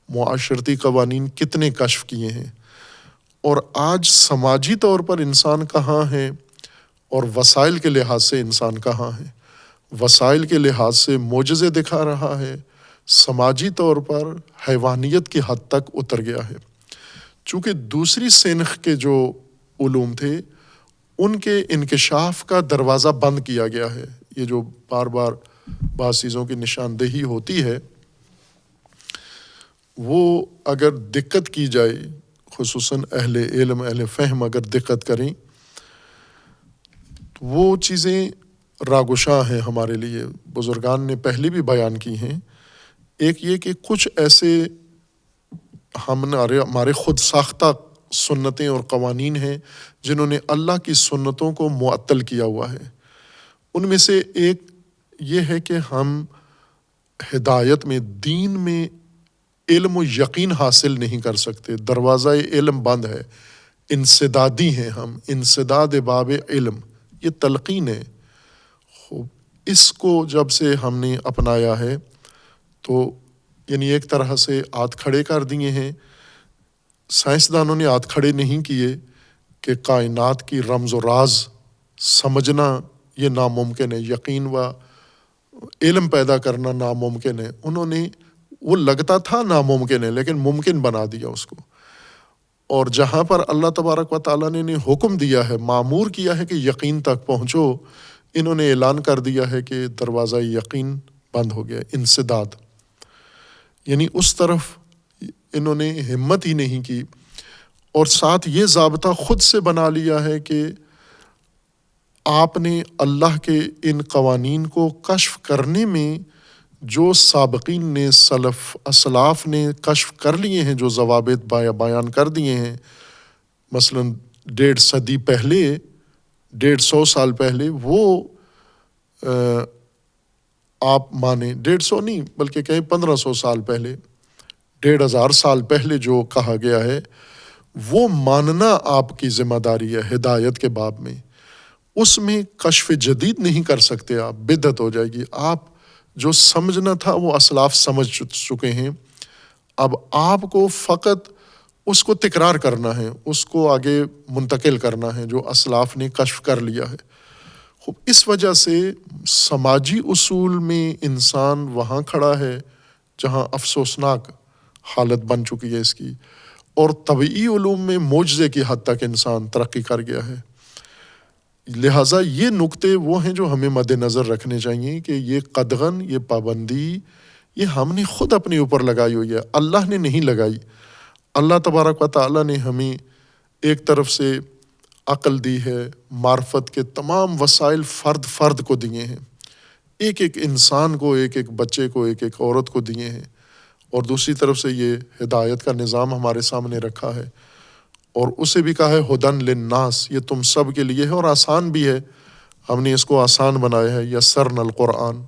معاشرتی قوانین کتنے کشف کیے ہیں. اور آج سماجی طور پر انسان کہاں ہے اور وسائل کے لحاظ سے انسان کہاں ہے؟ وسائل کے لحاظ سے معجزے دکھا رہا ہے، سماجی طور پر حیوانیت کی حد تک اتر گیا ہے. چونکہ دوسری سنخ کے جو علوم تھے ان کے انکشاف کا دروازہ بند کیا گیا ہے. یہ جو بار بار بعض چیزوں کی نشاندہی ہوتی ہے، وہ اگر دقت کی جائے، خصوصاً اہل علم، اہل فہم اگر دقت کریں، تو وہ چیزیں راگشاں ہیں ہمارے لیے. بزرگان نے پہلے بھی بیان کی ہیں. ایک یہ کہ کچھ ایسے ہمارے خود ساختہ سنتیں اور قوانین ہیں جنہوں نے اللہ کی سنتوں کو معطل کیا ہوا ہے۔ ان میں سے ایک یہ ہے کہ ہم ہدایت میں، دین میں علم و یقین حاصل نہیں کر سکتے، دروازہ علم بند ہے، انسدادی ہیں ہم، انسداد باب علم، یہ تلقین ہے۔ خوب، اس کو جب سے ہم نے اپنایا ہے تو یعنی ایک طرح سے ہاتھ کھڑے کر دیے ہیں۔ سائنسدانوں نے ہاتھ کھڑے نہیں کیے کہ کائنات کی رمز و راز سمجھنا یہ ناممکن ہے، یقین و علم پیدا کرنا ناممکن ہے۔ انہوں نے، وہ لگتا تھا ناممکن ہے لیکن ممکن بنا دیا اس کو، اور جہاں پر اللہ تبارک و تعالیٰ نے حکم دیا ہے، مامور کیا ہے کہ یقین تک پہنچو، انہوں نے اعلان کر دیا ہے کہ دروازہ یقین بند ہو گیا، انسداد، یعنی اس طرف انہوں نے ہمت ہی نہیں کی۔ اور ساتھ یہ ضابطہ خود سے بنا لیا ہے کہ آپ نے اللہ کے ان قوانین کو کشف کرنے میں جو سابقین نے، سلف اسلاف نے کشف کر لیے ہیں، جو ضوابط بیان کر دیے ہیں، مثلاً 1.5 صدی پہلے، 150 سال پہلے، وہ آپ مانیں، 150 نہیں بلکہ کہیں 1500 سال پہلے، 1500 سال پہلے جو کہا گیا ہے وہ ماننا آپ کی ذمہ داری ہے ہدایت کے باب میں۔ اس میں کشف جدید نہیں کر سکتے آپ، بدعت ہو جائے گی۔ آپ جو سمجھنا تھا وہ اسلاف سمجھ چکے ہیں، اب آپ کو فقط اس کو تکرار کرنا ہے، اس کو آگے منتقل کرنا ہے جو اسلاف نے کشف کر لیا ہے۔ خوب، اس وجہ سے سماجی اصول میں انسان وہاں کھڑا ہے جہاں افسوسناک حالت بن چکی ہے اس کی، اور طبعی علوم میں معجزے کی حد تک انسان ترقی کر گیا ہے۔ لہٰذا یہ نکتے وہ ہیں جو ہمیں مد نظر رکھنے چاہیے کہ یہ قدغن، یہ پابندی، یہ ہم نے خود اپنے اوپر لگائی ہوئی ہے، اللہ نے نہیں لگائی۔ اللہ تبارک و تعالیٰ نے ہمیں ایک طرف سے عقل دی ہے، معرفت کے تمام وسائل فرد فرد کو دیے ہیں، ایک ایک انسان کو، ایک ایک بچے کو، ایک ایک عورت کو دیے ہیں، اور دوسری طرف سے یہ ہدایت کا نظام ہمارے سامنے رکھا ہے، اور اسے بھی کہا ہے ہدن للناس، یہ تم سب کے لیے ہے اور آسان بھی ہے۔ ہم نے اس کو آسان بنایا ہے، یسرنا القرآن،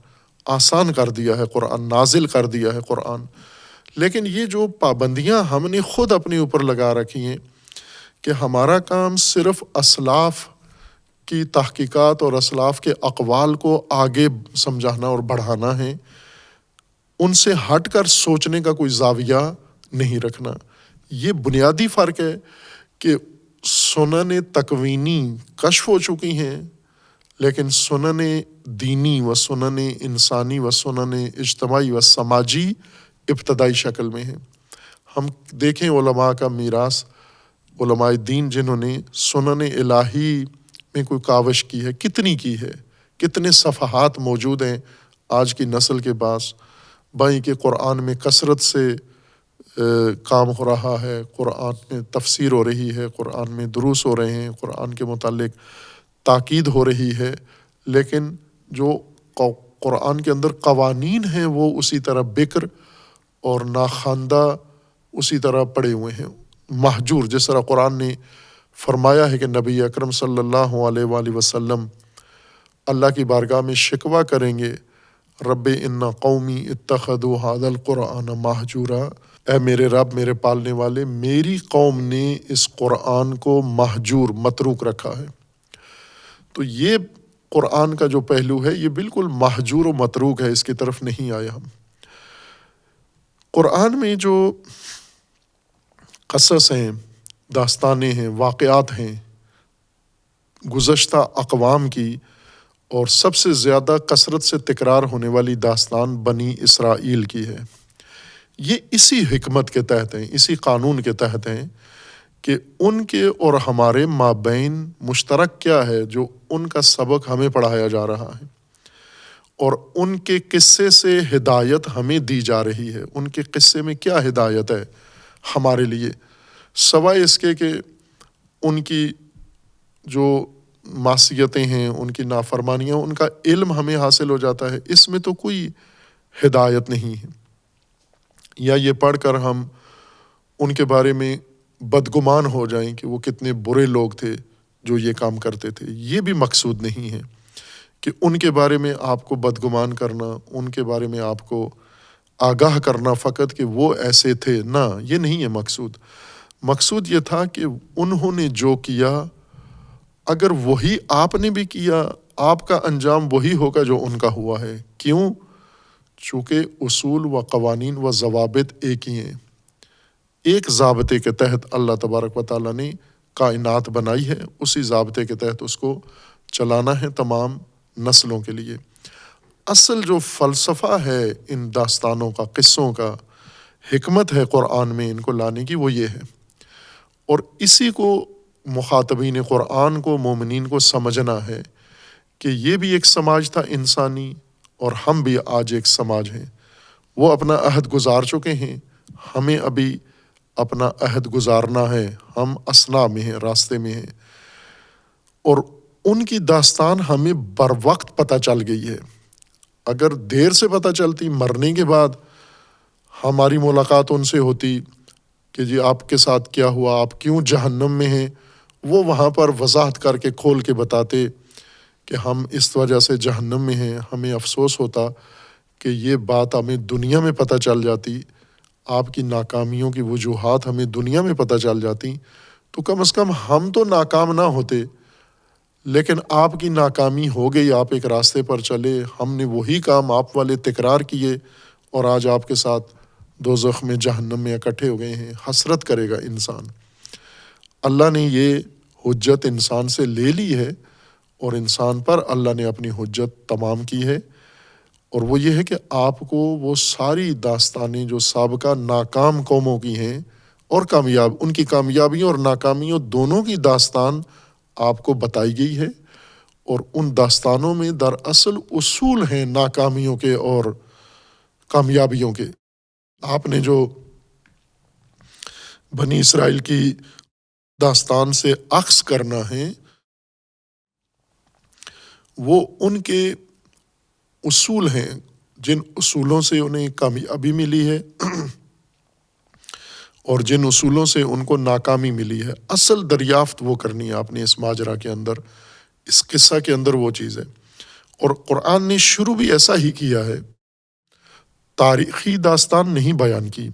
آسان کر دیا ہے قرآن، نازل کر دیا ہے قرآن۔ لیکن یہ جو پابندیاں ہم نے خود اپنے اوپر لگا رکھی ہیں کہ ہمارا کام صرف اسلاف کی تحقیقات اور اسلاف کے اقوال کو آگے سمجھانا اور بڑھانا ہے، ان سے ہٹ کر سوچنے کا کوئی زاویہ نہیں رکھنا۔ یہ بنیادی فرق ہے کہ سنن تکوینی کشف ہو چکی ہیں، لیکن سنن دینی و سنن انسانی و سنن اجتماعی و سماجی ابتدائی شکل میں ہیں۔ ہم دیکھیں علماء کا میراث، علماء دین جنہوں نے سنن الہی میں کوئی کاوش کی ہے، کتنی کی ہے، کتنے صفحات موجود ہیں آج کی نسل کے پاس، بائیں کہ قرآن میں کثرت سے کام ہو رہا ہے، قرآن میں تفسیر ہو رہی ہے، قرآن میں دروس ہو رہے ہیں، قرآن کے متعلق تاکید ہو رہی ہے، لیکن جو قرآن کے اندر قوانین ہیں وہ اسی طرح بکر اور ناخواندہ اسی طرح پڑے ہوئے ہیں، مہجور، جس طرح قرآن نے فرمایا ہے کہ نبی اکرم صلی اللہ علیہ وآلہ وسلم اللہ کی بارگاہ میں شکوہ کریں گے، رب ان قومی اتخذوا ھذا القرآن مہجورا، اے میرے رب، میرے پالنے والے، میری قوم نے اس قرآن کو مہجور، متروک رکھا ہے۔ تو یہ قرآن کا جو پہلو ہے یہ بالکل مہجور و متروک ہے، اس کی طرف نہیں آیا ہم۔ قرآن میں جو قصص ہیں، داستانیں ہیں، واقعات ہیں گزشتہ اقوام کی، اور سب سے زیادہ کثرت سے تکرار ہونے والی داستان بنی اسرائیل کی ہے۔ یہ اسی حکمت کے تحت ہیں، اسی قانون کے تحت ہیں کہ ان کے اور ہمارے مابین مشترک کیا ہے جو ان کا سبق ہمیں پڑھایا جا رہا ہے، اور ان کے قصے سے ہدایت ہمیں دی جا رہی ہے۔ ان کے قصے میں کیا ہدایت ہے ہمارے لیے، سوائے اس کے کہ ان کی جو معصیتیں ہیں، ان کی نافرمانیاں، ان کا علم ہمیں حاصل ہو جاتا ہے، اس میں تو کوئی ہدایت نہیں ہے۔ یا یہ پڑھ کر ہم ان کے بارے میں بدگمان ہو جائیں کہ وہ کتنے برے لوگ تھے جو یہ کام کرتے تھے. یہ بھی مقصود نہیں ہے کہ ان کے بارے میں آپ کو بدگمان کرنا، ان کے بارے میں آپ کو آگاہ کرنا فقط کہ وہ ایسے تھے. نہ، یہ نہیں ہے مقصود. مقصود یہ تھا کہ انہوں نے جو کیا اگر وہی آپ نے بھی کیا، آپ کا انجام وہی ہوگا جو ان کا ہوا ہے. کیوں؟ چونکہ اصول و قوانین و ضوابط ایک ہی ہیں. ایک ضابطے کے تحت اللہ تبارک و تعالیٰ نے کائنات بنائی ہے، اسی ضابطے کے تحت اس کو چلانا ہے تمام نسلوں کے لیے. اصل جو فلسفہ ہے ان داستانوں کا، قصوں کا، حکمت ہے قرآن میں ان کو لانے کی، وہ یہ ہے. اور اسی کو مخاطبین قرآن کو، مومنین کو سمجھنا ہے کہ یہ بھی ایک سماج تھا انسانی، اور ہم بھی آج ایک سماج ہیں. وہ اپنا عہد گزار چکے ہیں، ہمیں ابھی اپنا عہد گزارنا ہے. ہم اثنا میں ہیں، راستے میں ہیں. اور ان کی داستان ہمیں بر وقت پتہ چل گئی ہے. اگر دیر سے پتہ چلتی، مرنے کے بعد ہماری ملاقات ان سے ہوتی کہ جی آپ کے ساتھ کیا ہوا، آپ کیوں جہنم میں ہیں، وہ وہاں پر وضاحت کر کے کھول کے بتاتے کہ ہم اس وجہ سے جہنم میں ہیں. ہمیں افسوس ہوتا کہ یہ بات ہمیں دنیا میں پتہ چل جاتی، آپ کی ناکامیوں کی وجوہات ہمیں دنیا میں پتہ چل جاتی تو کم از کم ہم تو ناکام نہ ہوتے. لیکن آپ کی ناکامی ہو گئی، آپ ایک راستے پر چلے، ہم نے وہی کام آپ والے تکرار کیے، اور آج آپ کے ساتھ دوزخ میں، جہنم میں اکٹھے ہو گئے ہیں. حسرت کرے گا انسان. اللہ نے یہ حجت انسان سے لے لی ہے، اور انسان پر اللہ نے اپنی حجت تمام کی ہے. اور وہ یہ ہے کہ آپ کو وہ ساری داستانیں جو سابقہ ناکام قوموں کی ہیں اور ان کی کامیابیوں اور ناکامیوں دونوں کی داستان آپ کو بتائی گئی ہے. اور ان داستانوں میں دراصل اصول ہیں ناکامیوں کے اور کامیابیوں کے. آپ نے جو بنی اسرائیل کی داستان سے اخذ کرنا ہے، وہ ان کے اصول ہیں جن اصولوں سے انہیں کامیابی ملی ہے اور جن اصولوں سے ان کو ناکامی ملی ہے. اصل دریافت وہ کرنی ہے آپ نے اس ماجرا کے اندر، اس قصہ کے اندر وہ چیز ہے. اور قرآن نے شروع بھی ایسا ہی کیا ہے، تاریخی داستان نہیں بیان کی.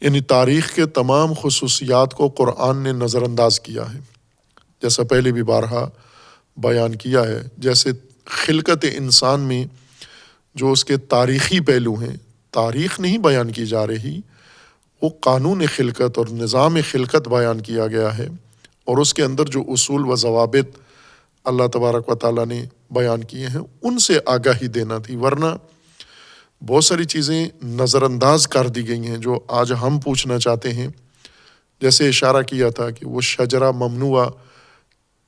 یعنی تاریخ کے تمام خصوصیات کو قرآن نے نظر انداز کیا ہے، جیسا پہلے بھی بارہا بیان کیا ہے. جیسے خلقت انسان میں جو اس کے تاریخی پہلو ہیں، تاریخ نہیں بیان کی جا رہی، وہ قانون خلقت اور نظام خلقت بیان کیا گیا ہے. اور اس کے اندر جو اصول و ضوابط اللہ تبارک و تعالیٰ نے بیان کیے ہیں ان سے آگاہی دینا تھی. ورنہ بہت ساری چیزیں نظر انداز کر دی گئی ہیں جو آج ہم پوچھنا چاہتے ہیں. جیسے اشارہ کیا تھا کہ وہ شجرہ ممنوعہ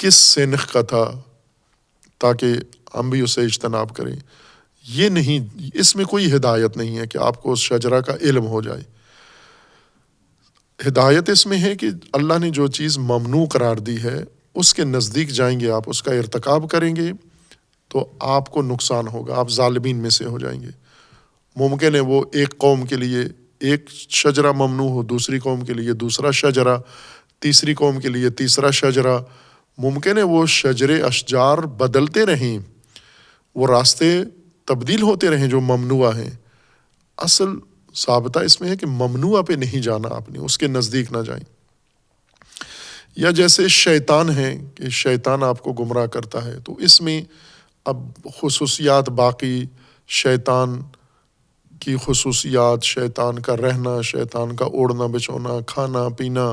کس سنخ کا تھا تاکہ ہم بھی اسے اجتناب کریں. یہ نہیں، اس میں کوئی ہدایت نہیں ہے کہ آپ کو اس شجرہ کا علم ہو جائے. ہدایت اس میں ہے کہ اللہ نے جو چیز ممنوع قرار دی ہے اس کے نزدیک جائیں گے، آپ اس کا ارتکاب کریں گے تو آپ کو نقصان ہوگا، آپ ظالمین میں سے ہو جائیں گے. ممکن ہے وہ ایک قوم کے لیے ایک شجرہ ممنوع ہو، دوسری قوم کے لیے دوسرا شجرہ، تیسری قوم کے لیے تیسرا شجرہ. ممکن ہے وہ شجرے اشجار بدلتے رہیں، وہ راستے تبدیل ہوتے رہیں جو ممنوع ہیں. اصل ضابطہ اس میں ہے کہ ممنوع پہ نہیں جانا، آپ نے اس کے نزدیک نہ جائیں. یا جیسے شیطان ہے کہ شیطان آپ کو گمراہ کرتا ہے، تو اس میں اب خصوصیات باقی، شیطان کی خصوصیات، شیطان کا رہنا، شیطان کا اوڑھنا بچھونا، کھانا پینا،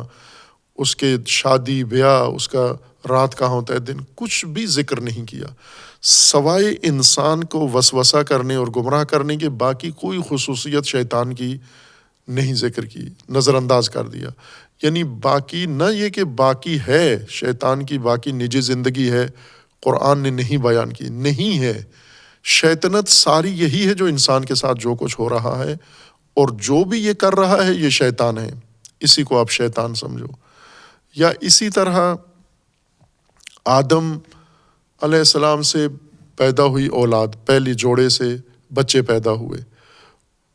اس کے شادی بیاہ، اس کا رات کہاں ہوتا ہے دن، کچھ بھی ذکر نہیں کیا سوائے انسان کو وسوسہ کرنے اور گمراہ کرنے کے. باقی کوئی خصوصیت شیطان کی نہیں ذکر کی، نظر انداز کر دیا. یعنی باقی نہ یہ کہ باقی ہے، شیطان کی باقی نجی زندگی ہے قرآن نے نہیں بیان کی، نہیں ہے. شیطنت ساری یہی ہے جو انسان کے ساتھ جو کچھ ہو رہا ہے، اور جو بھی یہ کر رہا ہے یہ شیطان ہے، اسی کو آپ شیطان سمجھو. یا اسی طرح آدم علیہ السلام سے پیدا ہوئی اولاد، پہلی جوڑے سے بچے پیدا ہوئے،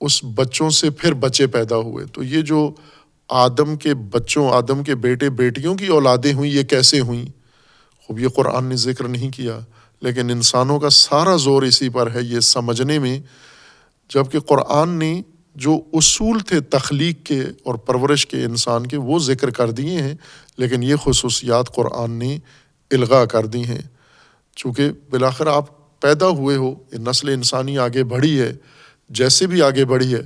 اس بچوں سے پھر بچے پیدا ہوئے۔ تو یہ جو آدم کے بچوں، آدم کے بیٹے بیٹیوں کی اولادیں ہوئیں، یہ کیسے ہوئیں؟ خوب یہ قرآن نے ذکر نہیں کیا، لیکن انسانوں کا سارا زور اسی پر ہے یہ سمجھنے میں، جبکہ قرآن نے جو اصول تھے تخلیق کے اور پرورش کے انسان کے وہ ذکر کر دیے ہیں، لیکن یہ خصوصیات قرآن نے الغا کر دی ہیں۔ چونکہ بالآخر آپ پیدا ہوئے ہو، یہ نسل انسانی آگے بڑھی ہے، جیسے بھی آگے بڑھی ہے،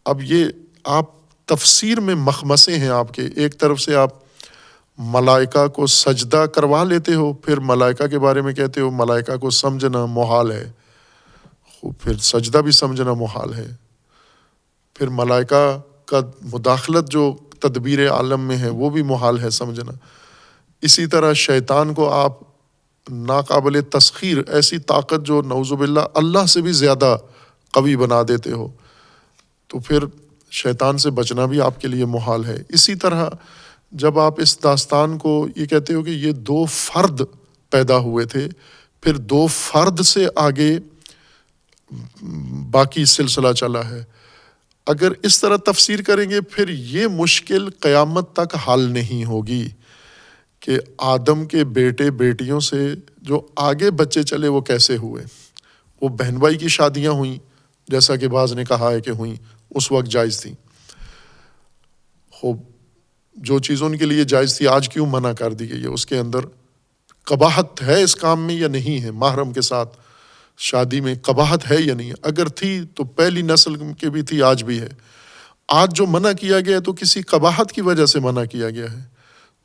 اب یہ آپ تفسیر میں مخمسے ہیں آپ کے۔ ایک طرف سے آپ ملائکہ کو سجدہ کروا لیتے ہو، پھر ملائکہ کے بارے میں کہتے ہو ملائکہ کو سمجھنا محال ہے، پھر سجدہ بھی سمجھنا محال ہے، پھر ملائکہ کا مداخلت جو تدبیر عالم میں ہے وہ بھی محال ہے سمجھنا۔ اسی طرح شیطان کو آپ ناقابل تسخیر، ایسی طاقت جو نعوذ باللہ اللہ سے بھی زیادہ قوی بنا دیتے ہو، تو پھر شیطان سے بچنا بھی آپ کے لیے محال ہے۔ اسی طرح جب آپ اس داستان کو یہ کہتے ہو کہ یہ دو فرد پیدا ہوئے تھے، پھر دو فرد سے آگے باقی سلسلہ چلا ہے، اگر اس طرح تفسیر کریں گے پھر یہ مشکل قیامت تک حل نہیں ہوگی کہ آدم کے بیٹے بیٹیوں سے جو آگے بچے چلے وہ کیسے ہوئے۔ وہ بہن بھائی کی شادیاں ہوئیں، جیسا کہ بعض نے کہا ہے کہ ہوئیں، اس وقت جائز تھیں۔ خوب جو چیزوں کے لیے جائز تھی آج کیوں منع کر دی گئی ہے؟ اس کے اندر قباحت ہے اس کام میں یا نہیں ہے؟ محرم کے ساتھ شادی میں قباحت ہے یا نہیں؟ اگر تھی تو پہلی نسل کے بھی تھی، آج بھی ہے۔ آج جو منع کیا گیا ہے تو کسی قباحت کی وجہ سے منع کیا گیا ہے،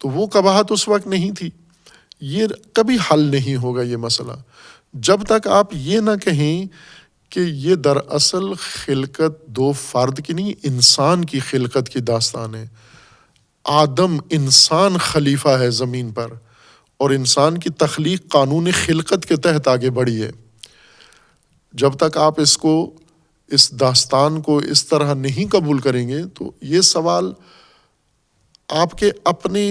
تو وہ قباحت اس وقت نہیں تھی۔ یہ کبھی حل نہیں ہوگا یہ مسئلہ جب تک آپ یہ نہ کہیں کہ یہ دراصل خلقت دو فرد کی نہیں، انسان کی خلقت کی داستان ہے۔ آدم انسان خلیفہ ہے زمین پر، اور انسان کی تخلیق قانون خلقت کے تحت آگے بڑھی ہے۔ جب تک آپ اس داستان کو اس طرح نہیں قبول کریں گے تو یہ سوال آپ کے اپنے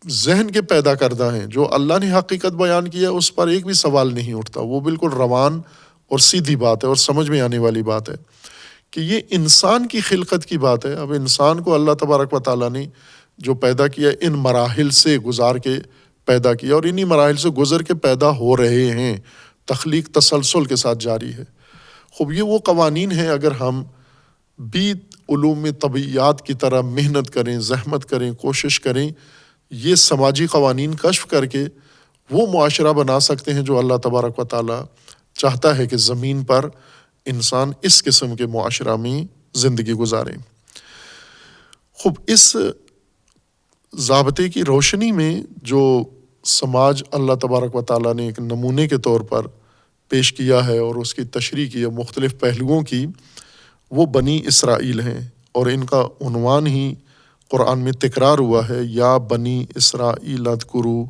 ذہن کے پیدا کردہ ہیں۔ جو اللہ نے حقیقت بیان کیا اس پر ایک بھی سوال نہیں اٹھتا، وہ بالکل روان اور سیدھی بات ہے اور سمجھ میں آنے والی بات ہے کہ یہ انسان کی خلقت کی بات ہے۔ اب انسان کو اللہ تبارک و تعالیٰ نے جو پیدا کیا ان مراحل سے گزار کے پیدا کیا، اور انہی مراحل سے گزر کے پیدا ہو رہے ہیں، تخلیق تسلسل کے ساتھ جاری ہے۔ خوب یہ وہ قوانین ہیں، اگر ہم بھی علوم طبیعیات کی طرح محنت کریں، زحمت کریں، کوشش کریں، یہ سماجی قوانین کشف کر کے وہ معاشرہ بنا سکتے ہیں جو اللہ تبارک و تعالیٰ چاہتا ہے کہ زمین پر انسان اس قسم کے معاشرہ میں زندگی گزاریں۔ خوب اس ضابطے کی روشنی میں جو سماج اللہ تبارک و تعالیٰ نے ایک نمونے کے طور پر پیش کیا ہے اور اس کی تشریح کی ہے مختلف پہلوؤں کی، وہ بنی اسرائیل ہیں، اور ان کا عنوان ہی قرآن میں تکرار ہوا ہے، یا بنی اسرائیل اذکروا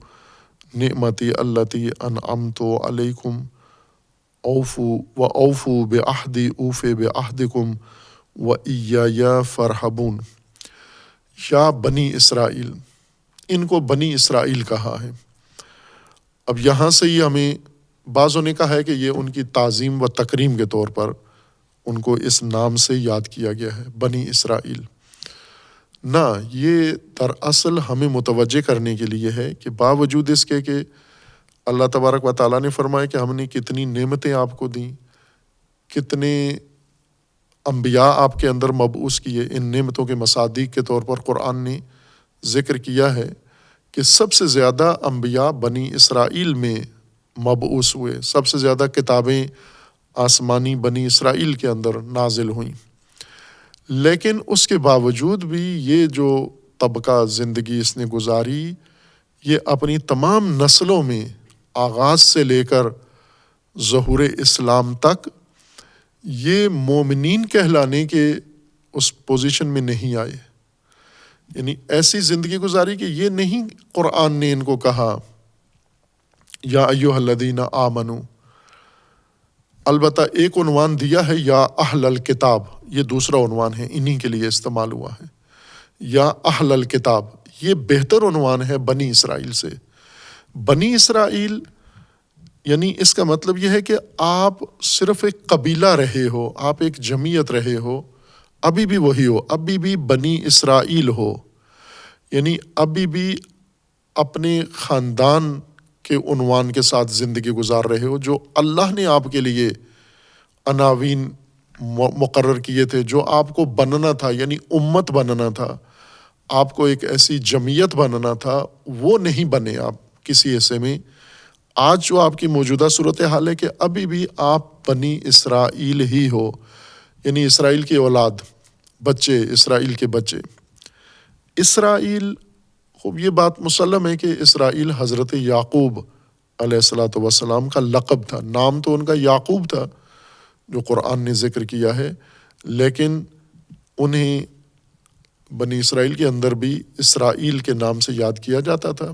نعمتی التی انعمت علیکم اوفوا بعہدی اوف بعہدکم وایای فارہبون۔ یا بنی اسرائیل، ان کو بنی اسرائیل کہا ہے۔ اب یہاں سے ہی ہمیں بعضوں نے کہا ہے کہ یہ ان کی تعظیم و تکریم کے طور پر ان کو اس نام سے یاد کیا گیا ہے، بنی اسرائیل۔ نہ، یہ دراصل ہمیں متوجہ کرنے کے لیے ہے کہ باوجود اس کے کہ اللہ تبارک و تعالیٰ نے فرمایا کہ ہم نے کتنی نعمتیں آپ کو دیں، کتنے انبیاء آپ کے اندر مبعوث کیے، ان نعمتوں کے مصادیق کے طور پر قرآن نے ذکر کیا ہے کہ سب سے زیادہ انبیاء بنی اسرائیل میں مبعوث ہوئے، سب سے زیادہ کتابیں آسمانی بنی اسرائیل کے اندر نازل ہوئیں۔ لیکن اس کے باوجود بھی یہ جو طبقہ زندگی اس نے گزاری، یہ اپنی تمام نسلوں میں آغاز سے لے کر ظہور اسلام تک یہ مومنین کہلانے کے اس پوزیشن میں نہیں آئے۔ یعنی ایسی زندگی گزاری کہ یہ نہیں قرآن نے ان کو کہا یا ایھا الذین آمنو، البتہ ایک عنوان دیا ہے یا اہل الکتاب، یہ دوسرا عنوان ہے، انہی کے لیے استعمال ہوا ہے، یا اہل الکتاب، یہ بہتر عنوان ہے بنی اسرائیل سے۔ بنی اسرائیل یعنی اس کا مطلب یہ ہے کہ آپ صرف ایک قبیلہ رہے ہو، آپ ایک جمعیت رہے ہو، ابھی بھی وہی ہو، ابھی بھی بنی اسرائیل ہو، یعنی ابھی بھی اپنے خاندان کے عنوان کے ساتھ زندگی گزار رہے ہو جو اللہ نے آپ کے لیے عناوین مقرر کیے تھے، جو آپ کو بننا تھا، یعنی امت بننا تھا، آپ کو ایک ایسی جمعیت بننا تھا، وہ نہیں بنے آپ کسی حصے میں۔ آج جو آپ کی موجودہ صورتحال ہے کہ ابھی بھی آپ بنی اسرائیل ہی ہو، یعنی اسرائیل کی اولاد، بچے، اسرائیل کے بچے۔ اسرائیل، خوب یہ بات مسلم ہے کہ اسرائیل حضرت یعقوب علیہ الصلاۃ والسلام کا لقب تھا، نام تو ان کا یعقوب تھا جو قرآن نے ذکر کیا ہے، لیکن انہیں بنی اسرائیل کے اندر بھی اسرائیل کے نام سے یاد کیا جاتا تھا،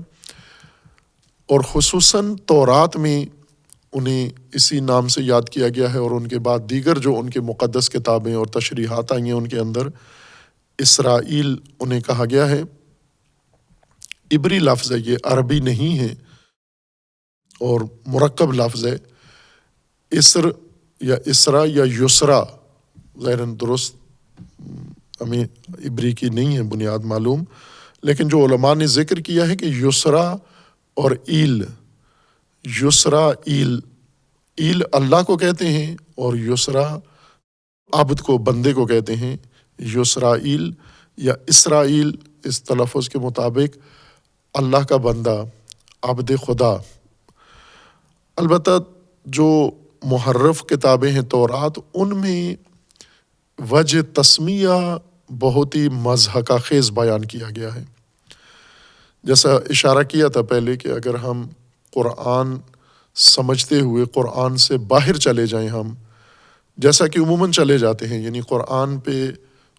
اور خصوصاً تورات میں انہیں اسی نام سے یاد کیا گیا ہے، اور ان کے بعد دیگر جو ان کے مقدس کتابیں اور تشریحات آئی ہیں ان کے اندر اسرائیل انہیں کہا گیا ہے۔ عبری لفظ ہے، یہ عربی نہیں ہے، اور مرکب لفظ ہے۔ اسر یا اسرا یا یسرا، ظاہراً درست ہمیں عبری کی نہیں ہے بنیاد معلوم، لیکن جو علماء نے ذکر کیا ہے کہ یسرا اور ایل، یسرا ایل اللہ کو کہتے ہیں، اور یسرا عبد کو، بندے کو کہتے ہیں۔ یسرائیل یا اسرائیل اس تلفظ کے مطابق اللہ کا بندہ، عبد خدا۔ البتہ جو محرف کتابیں ہیں تورات، ان میں وجہ تسمیہ بہت ہی مضحکہ خیز بیان کیا گیا ہے۔ جیسا اشارہ کیا تھا پہلے کہ اگر ہم قرآن سمجھتے ہوئے قرآن سے باہر چلے جائیں، ہم جیسا کہ عموماً چلے جاتے ہیں، یعنی قرآن پہ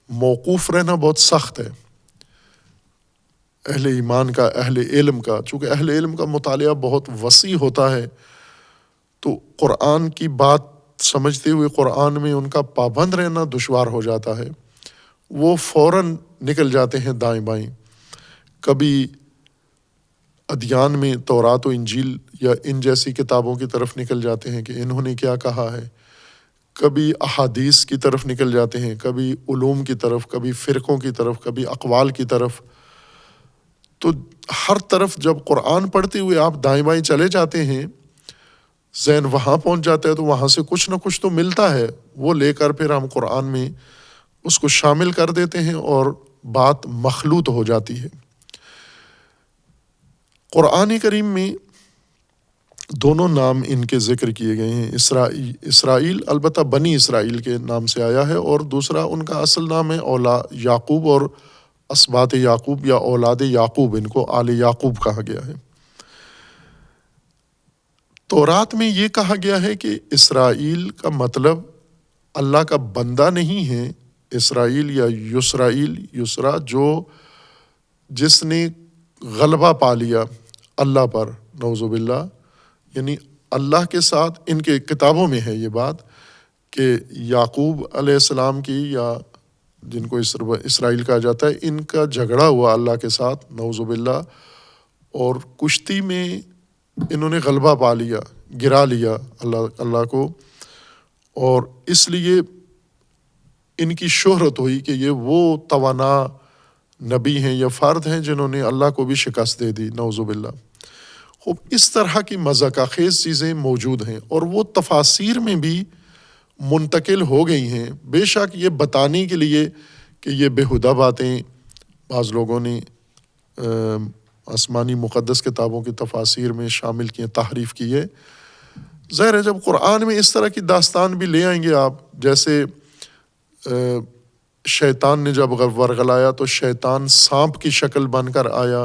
موقوف رہنا بہت سخت ہے اہل ایمان کا، اہل علم کا، چونکہ اہل علم کا مطالعہ بہت وسیع ہوتا ہے، تو قرآن کی بات سمجھتے ہوئے قرآن میں ان کا پابند رہنا دشوار ہو جاتا ہے۔ وہ فوراً نکل جاتے ہیں دائیں بائیں، کبھی ادیان میں تورات و انجیل یا ان جیسی کتابوں کی طرف نکل جاتے ہیں کہ انہوں نے کیا کہا ہے، کبھی احادیث کی طرف نکل جاتے ہیں، کبھی علوم کی طرف، کبھی فرقوں کی طرف، کبھی اقوال کی طرف۔ تو ہر طرف جب قرآن پڑھتے ہوئے آپ دائیں بائیں چلے جاتے ہیں، ذہن وہاں پہنچ جاتا ہے، تو وہاں سے کچھ نہ کچھ تو ملتا ہے، وہ لے کر پھر ہم قرآن میں اس کو شامل کر دیتے ہیں اور بات مخلوط ہو جاتی ہے۔ قرآن کریم میں دونوں نام ان کے ذکر کیے گئے ہیں، اسرائیل البتہ بنی اسرائیل کے نام سے آیا ہے، اور دوسرا ان کا اصل نام ہے یعقوب، اور اسباط یعقوب یا اولاد یعقوب، ان کو آل یعقوب کہا گیا ہے۔ تورات میں یہ کہا گیا ہے کہ اسرائیل کا مطلب اللہ کا بندہ نہیں ہے، اسرائیل یا یسرا جو جس نے غلبہ پا لیا اللہ پر، نعوذ باللہ، یعنی اللہ کے ساتھ، ان کے کتابوں میں ہے یہ بات کہ یعقوب علیہ السلام کی، یا جن کو اسرائیل کہا جاتا ہے، ان کا جھگڑا ہوا اللہ کے ساتھ، نعوذ باللہ، اور کشتی میں انہوں نے غلبہ پا لیا، گرا لیا اللہ کو، اور اس لیے ان کی شہرت ہوئی کہ یہ وہ توانا نبی ہیں یا فرد ہیں جنہوں نے اللہ کو بھی شکست دے دی، نعوذ باللہ۔ خوب اس طرح کی مضحکہ خیز چیزیں موجود ہیں، اور وہ تفاسیر میں بھی منتقل ہو گئی ہیں، بے شک یہ بتانے کے لیے کہ یہ بےہودہ باتیں بعض لوگوں نے آسمانی مقدس کتابوں کی تفاسیر میں شامل کی، تحریف کی ہے۔ ظاہر ہے جب قرآن میں اس طرح کی داستان بھی لے آئیں گے آپ، جیسے شیطان نے جب ورغلایا تو شیطان سانپ کی شکل بن کر آیا،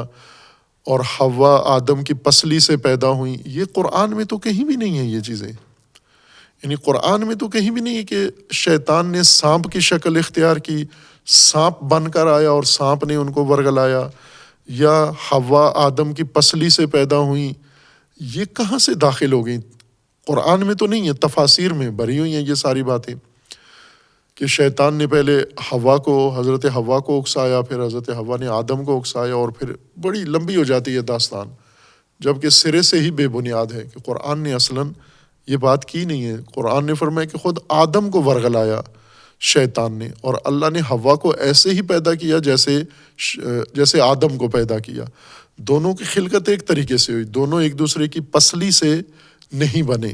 اور حوا آدم کی پسلی سے پیدا ہوئیں، یہ قرآن میں تو کہیں بھی نہیں ہے یہ چیزیں، یعنی قرآن میں تو کہیں بھی نہیں ہے کہ شیطان نے سانپ کی شکل اختیار کی، سانپ بن کر آیا اور سانپ نے ان کو ورغلایا، یا حوا آدم کی پسلی سے پیدا ہوئیں۔ یہ کہاں سے داخل ہو گئیں؟ قرآن میں تو نہیں ہے، تفاسیر میں بھری ہوئی ہیں یہ ساری باتیں کہ شیطان نے پہلے حضرت حوا کو اکسایا، پھر حضرت حوا نے آدم کو اکسایا، اور پھر بڑی لمبی ہو جاتی ہے داستان، جبکہ سرے سے ہی بے بنیاد ہے کہ قرآن نے اصلاً یہ بات کی نہیں ہے۔ قرآن نے فرمایا کہ خود آدم کو ورغلایا شیطان نے، اور اللہ نے حوا کو ایسے ہی پیدا کیا جیسے آدم کو پیدا کیا۔ دونوں کی خلقت ایک طریقے سے ہوئی، دونوں ایک دوسرے کی پسلی سے نہیں بنے۔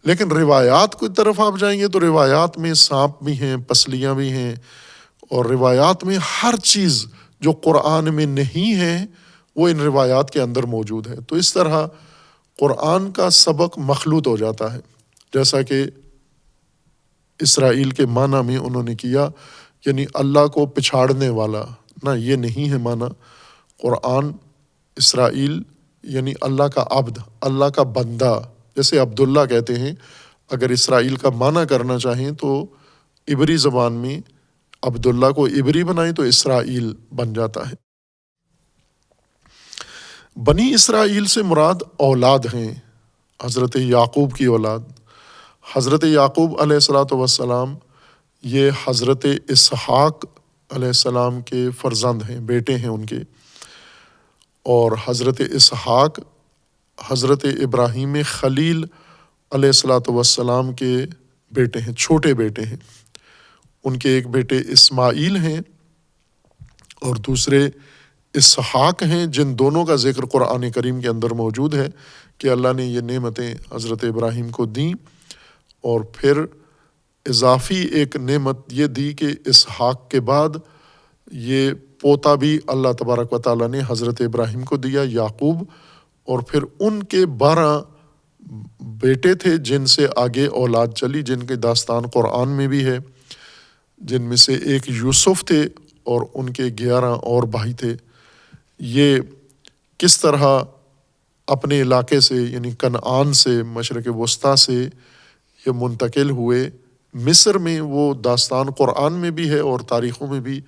لیکن روایات کی طرف آپ جائیں گے تو روایات میں سانپ بھی ہیں، پسلیاں بھی ہیں، اور روایات میں ہر چیز جو قرآن میں نہیں ہے وہ ان روایات کے اندر موجود ہے۔ تو اس طرح قرآن کا سبق مخلوط ہو جاتا ہے، جیسا کہ اسرائیل کے معنی میں انہوں نے کیا، یعنی اللہ کو پچھاڑنے والا، نہ یہ نہیں ہے معنی۔ قرآن اسرائیل یعنی اللہ کا عبد، اللہ کا بندہ، جیسے عبداللہ کہتے ہیں۔ اگر اسرائیل کا معنی کرنا چاہیں تو عبری زبان میں عبداللہ کو عبری بنائیں تو اسرائیل بن جاتا ہے۔ بنی اسرائیل سے مراد اولاد ہیں، حضرت یعقوب کی اولاد۔ حضرت یعقوب علیہ الصلاۃ والسلام یہ حضرت اسحاق علیہ السلام کے فرزند ہیں، بیٹے ہیں ان کے، اور حضرت اسحاق حضرت ابراہیم خلیل علیہ الصلاۃ والسلام کے بیٹے ہیں، چھوٹے بیٹے ہیں۔ ان کے ایک بیٹے اسماعیل ہیں اور دوسرے اسحاق ہیں، جن دونوں کا ذکر قرآن کریم کے اندر موجود ہے کہ اللہ نے یہ نعمتیں حضرت ابراہیم کو دیں، اور پھر اضافی ایک نعمت یہ دی کہ اسحاق کے بعد یہ پوتا بھی اللہ تبارک و تعالیٰ نے حضرت ابراہیم کو دیا، یعقوب، اور پھر ان کے 12 بیٹے تھے جن سے آگے اولاد چلی، جن کی داستان قرآن میں بھی ہے، جن میں سے ایک یوسف تھے اور ان کے 11 اور بھائی تھے۔ یہ کس طرح اپنے علاقے سے یعنی کنعان سے، مشرق وسطیٰ سے یہ منتقل ہوئے مصر میں، وہ داستان قرآن میں بھی ہے اور تاریخوں میں بھی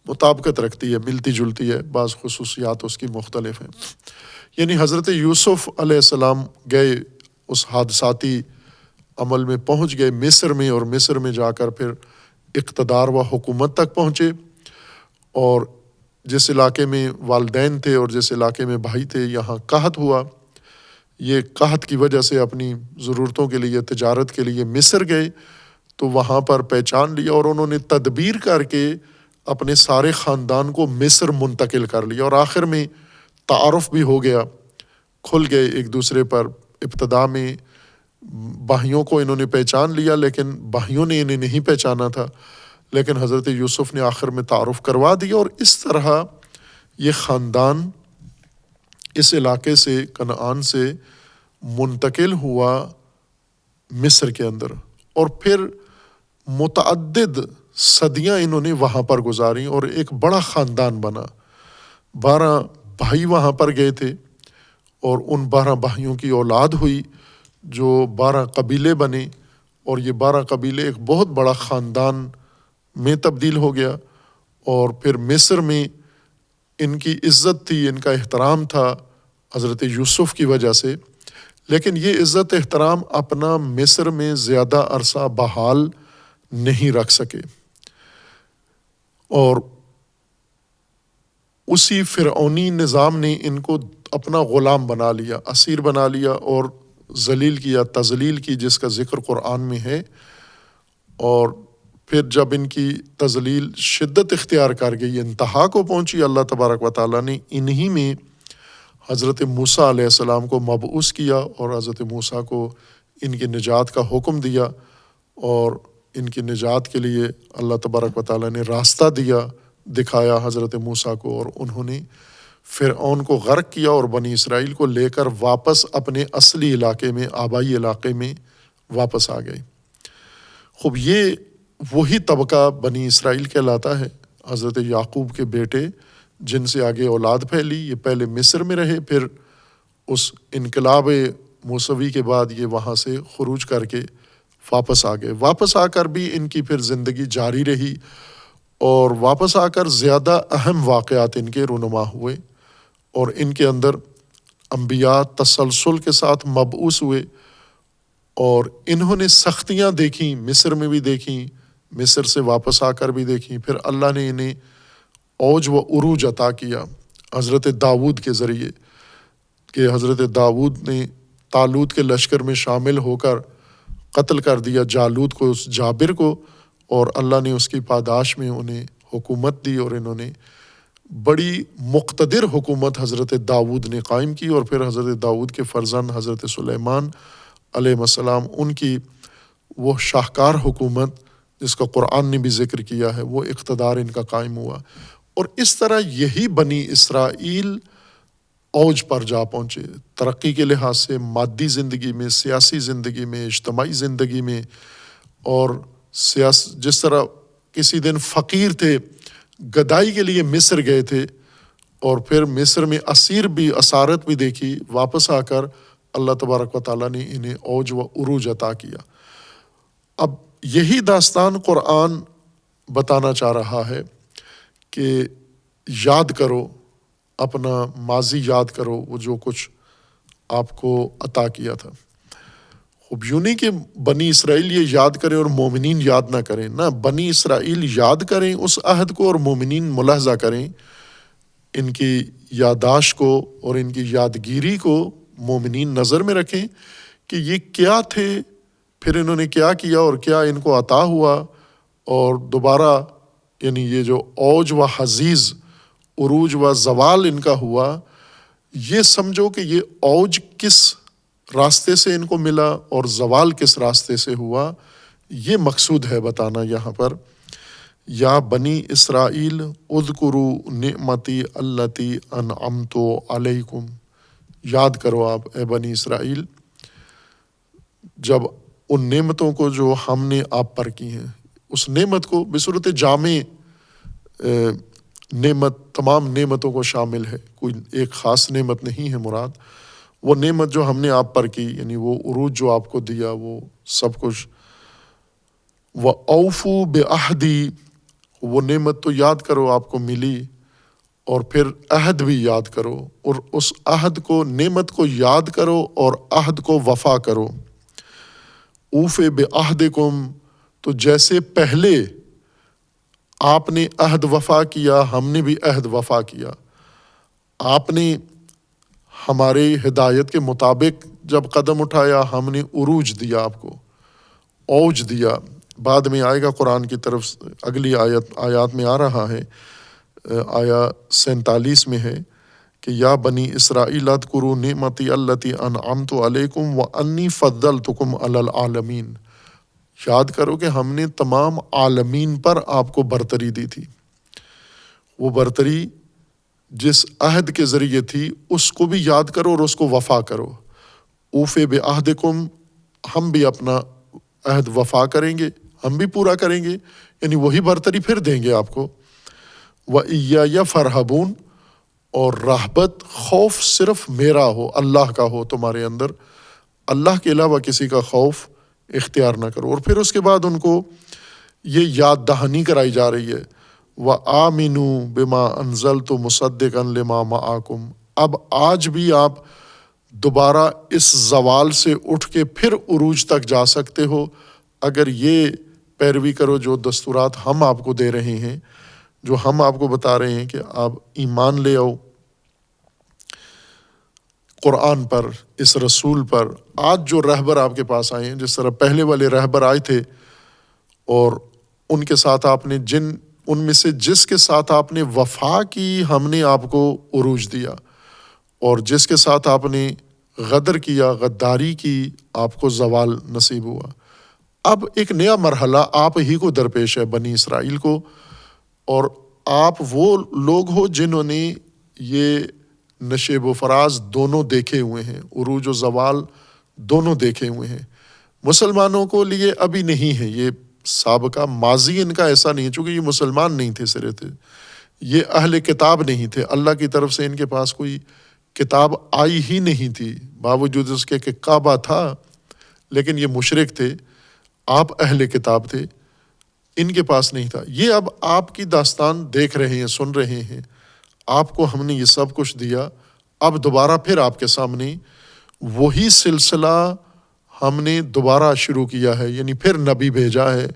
مطابقت رکھتی ہے، ملتی جلتی ہے، بعض خصوصیات اس کی مختلف ہیں۔ یعنی حضرت یوسف علیہ السلام گئے، اس حادثاتی عمل میں پہنچ گئے مصر میں، اور مصر میں جا کر پھر اقتدار و حکومت تک پہنچے، اور جس علاقے میں والدین تھے اور جس علاقے میں بھائی تھے، یہاں قحط ہوا۔ یہ قحط کی وجہ سے اپنی ضرورتوں کے لیے، تجارت کے لیے مصر گئے، تو وہاں پر پہچان لیا، اور انہوں نے تدبیر کر کے اپنے سارے خاندان کو مصر منتقل کر لیا، اور آخر میں تعارف بھی ہو گیا، کھل گئے ایک دوسرے پر۔ ابتدا میں بھائیوں کو انہوں نے پہچان لیا، لیکن بھائیوں نے انہیں نہیں پہچانا تھا، لیکن حضرت یوسف نے آخر میں تعارف کروا دیا، اور اس طرح یہ خاندان اس علاقے سے، کنعان سے منتقل ہوا مصر کے اندر، اور پھر متعدد صدیاں انہوں نے وہاں پر گزاری، اور ایک بڑا خاندان بنا۔ 12 بھائی وہاں پر گئے تھے، اور ان 12 بھائیوں کی اولاد ہوئی جو 12 قبیلے بنے، اور یہ 12 قبیلے ایک بہت بڑا خاندان میں تبدیل ہو گیا۔ اور پھر مصر میں ان کی عزت تھی، ان کا احترام تھا حضرت یوسف کی وجہ سے، لیکن یہ عزت احترام اپنا مصر میں زیادہ عرصہ بحال نہیں رکھ سکے، اور اسی فرعونی نظام نے ان کو اپنا غلام بنا لیا، اسیر بنا لیا، اور ذلیل کیا، تذلیل کی، جس کا ذکر قرآن میں ہے۔ اور پھر جب ان کی تذلیل شدت اختیار کر گئی، انتہا کو پہنچی، اللہ تبارک و تعالیٰ نے انہی میں حضرت موسیٰ علیہ السلام کو مبعوث کیا، اور حضرت موسیٰ کو ان کی نجات کا حکم دیا، اور ان کی نجات کے لیے اللہ تبارک و تعالیٰ نے راستہ دکھایا حضرت موسیٰ کو، اور انہوں نے فرعون کو غرق کیا، اور بنی اسرائیل کو لے کر واپس اپنے اصلی علاقے میں، آبائی علاقے میں واپس آ گئے۔ خوب یہ وہی طبقہ بنی اسرائیل کہلاتا ہے، حضرت یعقوب کے بیٹے جن سے آگے اولاد پھیلی۔ یہ پہلے مصر میں رہے، پھر اس انقلاب موسوی کے بعد یہ وہاں سے خروج کر کے واپس آ گئے۔ واپس آ کر بھی ان کی پھر زندگی جاری رہی، اور واپس آ کر زیادہ اہم واقعات ان کے رونما ہوئے، اور ان کے اندر انبیاء تسلسل کے ساتھ مبعوث ہوئے، اور انہوں نے سختیاں دیکھیں، مصر میں بھی دیکھیں، مصر سے واپس آ کر بھی دیکھیں، پھر اللہ نے انہیں اوج و عروج عطا کیا حضرت داؤد کے ذریعے۔ کہ حضرت داؤد نے طالوت کے لشکر میں شامل ہو کر قتل کر دیا جالوت کو، اس جابر کو، اور اللہ نے اس کی پاداش میں انہیں حکومت دی، اور انہوں نے بڑی مقتدر حکومت حضرت داؤد نے قائم کی۔ اور پھر حضرت داؤد کے فرزند حضرت سلیمان علیہ السلام، ان کی وہ شاہکار حکومت جس کا قرآن نے بھی ذکر کیا ہے، وہ اقتدار ان کا قائم ہوا، اور اس طرح یہی بنی اسرائیل اوج پر جا پہنچے ترقی کے لحاظ سے، مادی زندگی میں، سیاسی زندگی میں، اجتماعی زندگی میں۔ اور جس طرح کسی دن فقیر تھے، گدائی کے لیے مصر گئے تھے، اور پھر مصر میں اسارت بھی دیکھی، واپس آ کر اللہ تبارک و تعالیٰ نے انہیں اوج و عروج عطا کیا۔ اب یہی داستان قرآن بتانا چاہ رہا ہے کہ یاد کرو اپنا ماضی، یاد کرو وہ جو کچھ آپ کو عطا کیا تھا۔ خوب یوں نہیں کہ بنی اسرائیل یہ یاد کریں اور مومنین یاد نہ کریں، نہ، بنی اسرائیل یاد کریں اس عہد کو، اور مومنین ملاحظہ کریں ان کی یادداشت کو اور ان کی یادگیری کو، مومنین نظر میں رکھیں کہ یہ کیا تھے، پھر انہوں نے کیا کیا اور کیا ان کو عطا ہوا، اور دوبارہ یعنی یہ جو اوج و حزیز، عروج و زوال ان کا ہوا، یہ سمجھو کہ یہ اوج کس راستے سے ان کو ملا اور زوال کس راستے سے ہوا، یہ مقصود ہے بتانا یہاں پر۔ یا بنی اسرائیل اذکروا نعمتی التی انعمت علیکم، یاد کرو آپ اے بنی اسرائیل جب ان نعمتوں کو جو ہم نے آپ پر کی ہیں، اس نعمت کو بصورت جامع نعمت تمام نعمتوں کو شامل ہے، کوئی ایک خاص نعمت نہیں ہے مراد، وہ نعمت جو ہم نے آپ پر کی، یعنی وہ عروج جو آپ کو دیا، وہ سب کچھ۔ وَأَوْفُوا بِعَہْدِی، وہ نعمت تو یاد کرو آپ کو ملی، اور پھر عہد بھی یاد کرو، اور اس عہد کو، نعمت کو یاد کرو اور عہد کو وفا کرو۔ اوفِ بعہدکم، تو جیسے پہلے آپ نے عہد وفا کیا، ہم نے بھی عہد وفا کیا۔ آپ نے ہماری ہدایت کے مطابق جب قدم اٹھایا، ہم نے عروج دیا آپ کو، اوج دیا۔ بعد میں آئے گا قرآن کی طرف، اگلی آیات میں آ رہا ہے، آیا 47 میں ہے کہ یا بنی اسرائیل اذکروا نعمتی التی انعمت علیکم وانی فضلتکم علی العالمین، یاد کرو کہ ہم نے تمام عالمین پر آپ کو برتری دی تھی۔ وہ برتری جس عہد کے ذریعے تھی اس کو بھی یاد کرو اور اس کو وفا کرو۔ اوفِ بعہدکم، ہم بھی اپنا عہد وفا کریں گے، ہم بھی پورا کریں گے، یعنی وہی برتری پھر دیں گے آپ کو۔ وَإِيَّايَ فَارْهَبُونَ، اور رہبت، خوف صرف میرا ہو، اللہ کا ہو تمہارے اندر، اللہ کے علاوہ کسی کا خوف اختیار نہ کرو۔ اور پھر اس کے بعد ان کو یہ یاد دہانی کرائی جا رہی ہے، وَآمِنُوا بِمَا أَنزَلْتُ مُصَدِّقًا لِمَا مَعَكُمْ، اب آج بھی آپ دوبارہ اس زوال سے اٹھ کے پھر عروج تک جا سکتے ہو اگر یہ پیروی کرو جو دستورات ہم آپ کو دے رہے ہیں، جو ہم آپ کو بتا رہے ہیں کہ آپ ایمان لے آؤ قرآن پر، اس رسول پر۔ آج جو رہبر آپ کے پاس آئے ہیں، جس طرح پہلے والے رہبر آئے تھے اور ان کے ساتھ آپ نے ان میں سے جس کے ساتھ آپ نے وفا کی، ہم نے آپ کو عروج دیا، اور جس کے ساتھ آپ نے غدر کیا، غداری کی، آپ کو زوال نصیب ہوا۔ اب ایک نیا مرحلہ آپ ہی کو درپیش ہے، بنی اسرائیل کو، اور آپ وہ لوگ ہو جنہوں نے یہ نشیب و فراز دونوں دیکھے ہوئے ہیں، عروج و زوال دونوں دیکھے ہوئے ہیں۔ مسلمانوں کو لیے ابھی نہیں ہے، یہ سابقہ ماضی ان کا ایسا نہیں ہے، چونکہ یہ مسلمان نہیں تھے سرے تھے، یہ اہل کتاب نہیں تھے، اللہ کی طرف سے ان کے پاس کوئی کتاب آئی ہی نہیں تھی، باوجود اس کے کہ کعبہ تھا، لیکن یہ مشرک تھے، آپ اہل کتاب تھے، ان کے پاس نہیں تھا۔ یہ اب آپ کی داستان دیکھ رہے ہیں، سن رہے ہیں، آپ کو ہم نے یہ سب کچھ دیا، اب دوبارہ پھر آپ کے سامنے وہی سلسلہ ہم نے دوبارہ شروع کیا ہے، یعنی پھر نبی بھیجا ہے،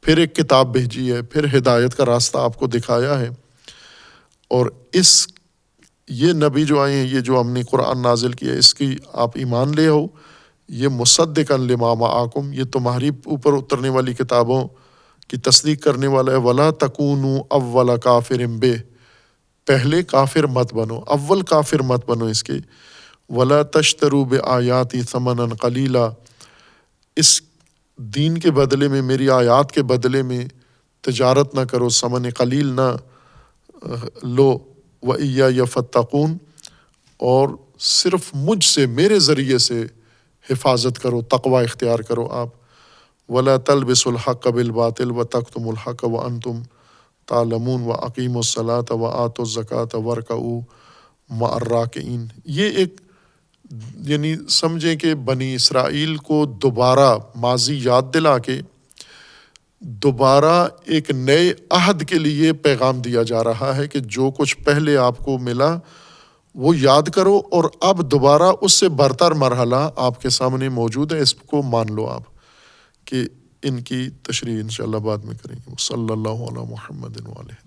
پھر ایک کتاب بھیجی ہے، پھر ہدایت کا راستہ آپ کو دکھایا ہے، اور اس یہ نبی جو آئے ہیں، یہ جو ہم نے قرآن نازل کیا ہے، اس کی آپ ایمان لے ہو، یہ مصدقا لما معاکم، یہ تمہاری اوپر اترنے والی کتابوں کی تصدیق کرنے والا ہے۔ ولا تکونوا اول کافر بہ، پہلے کافر مت بنو، اول کافر مت بنو اس کے۔ ولا تشتروا بآیاتی ثمنا قلیلا، اس دین کے بدلے میں، میری آیات کے بدلے میں تجارت نہ کرو، ثمن قلیل نہ لو۔ وإیایا فاتقون، اور صرف مجھ سے، میرے ذریعے سے حفاظت کرو، تقوی اختیار کرو آپ۔ ولا تلبسوا الحق بالباطل وتکتموا الحق وانتم تعلمون واقیموا الصلاۃ وآتوا الزکاۃ وارکعوا مع الراکعین۔ یہ ایک یعنی سمجھیں کہ بنی اسرائیل کو دوبارہ ماضی یاد دلا کے دوبارہ ایک نئے عہد کے لیے پیغام دیا جا رہا ہے کہ جو کچھ پہلے آپ کو ملا وہ یاد کرو، اور اب دوبارہ اس سے برتر مرحلہ آپ کے سامنے موجود ہے، اس کو مان لو آپ، کہ ان کی تشریح انشاءاللہ بعد میں کریں گے۔ صلی اللہ علی محمد وعلیہ۔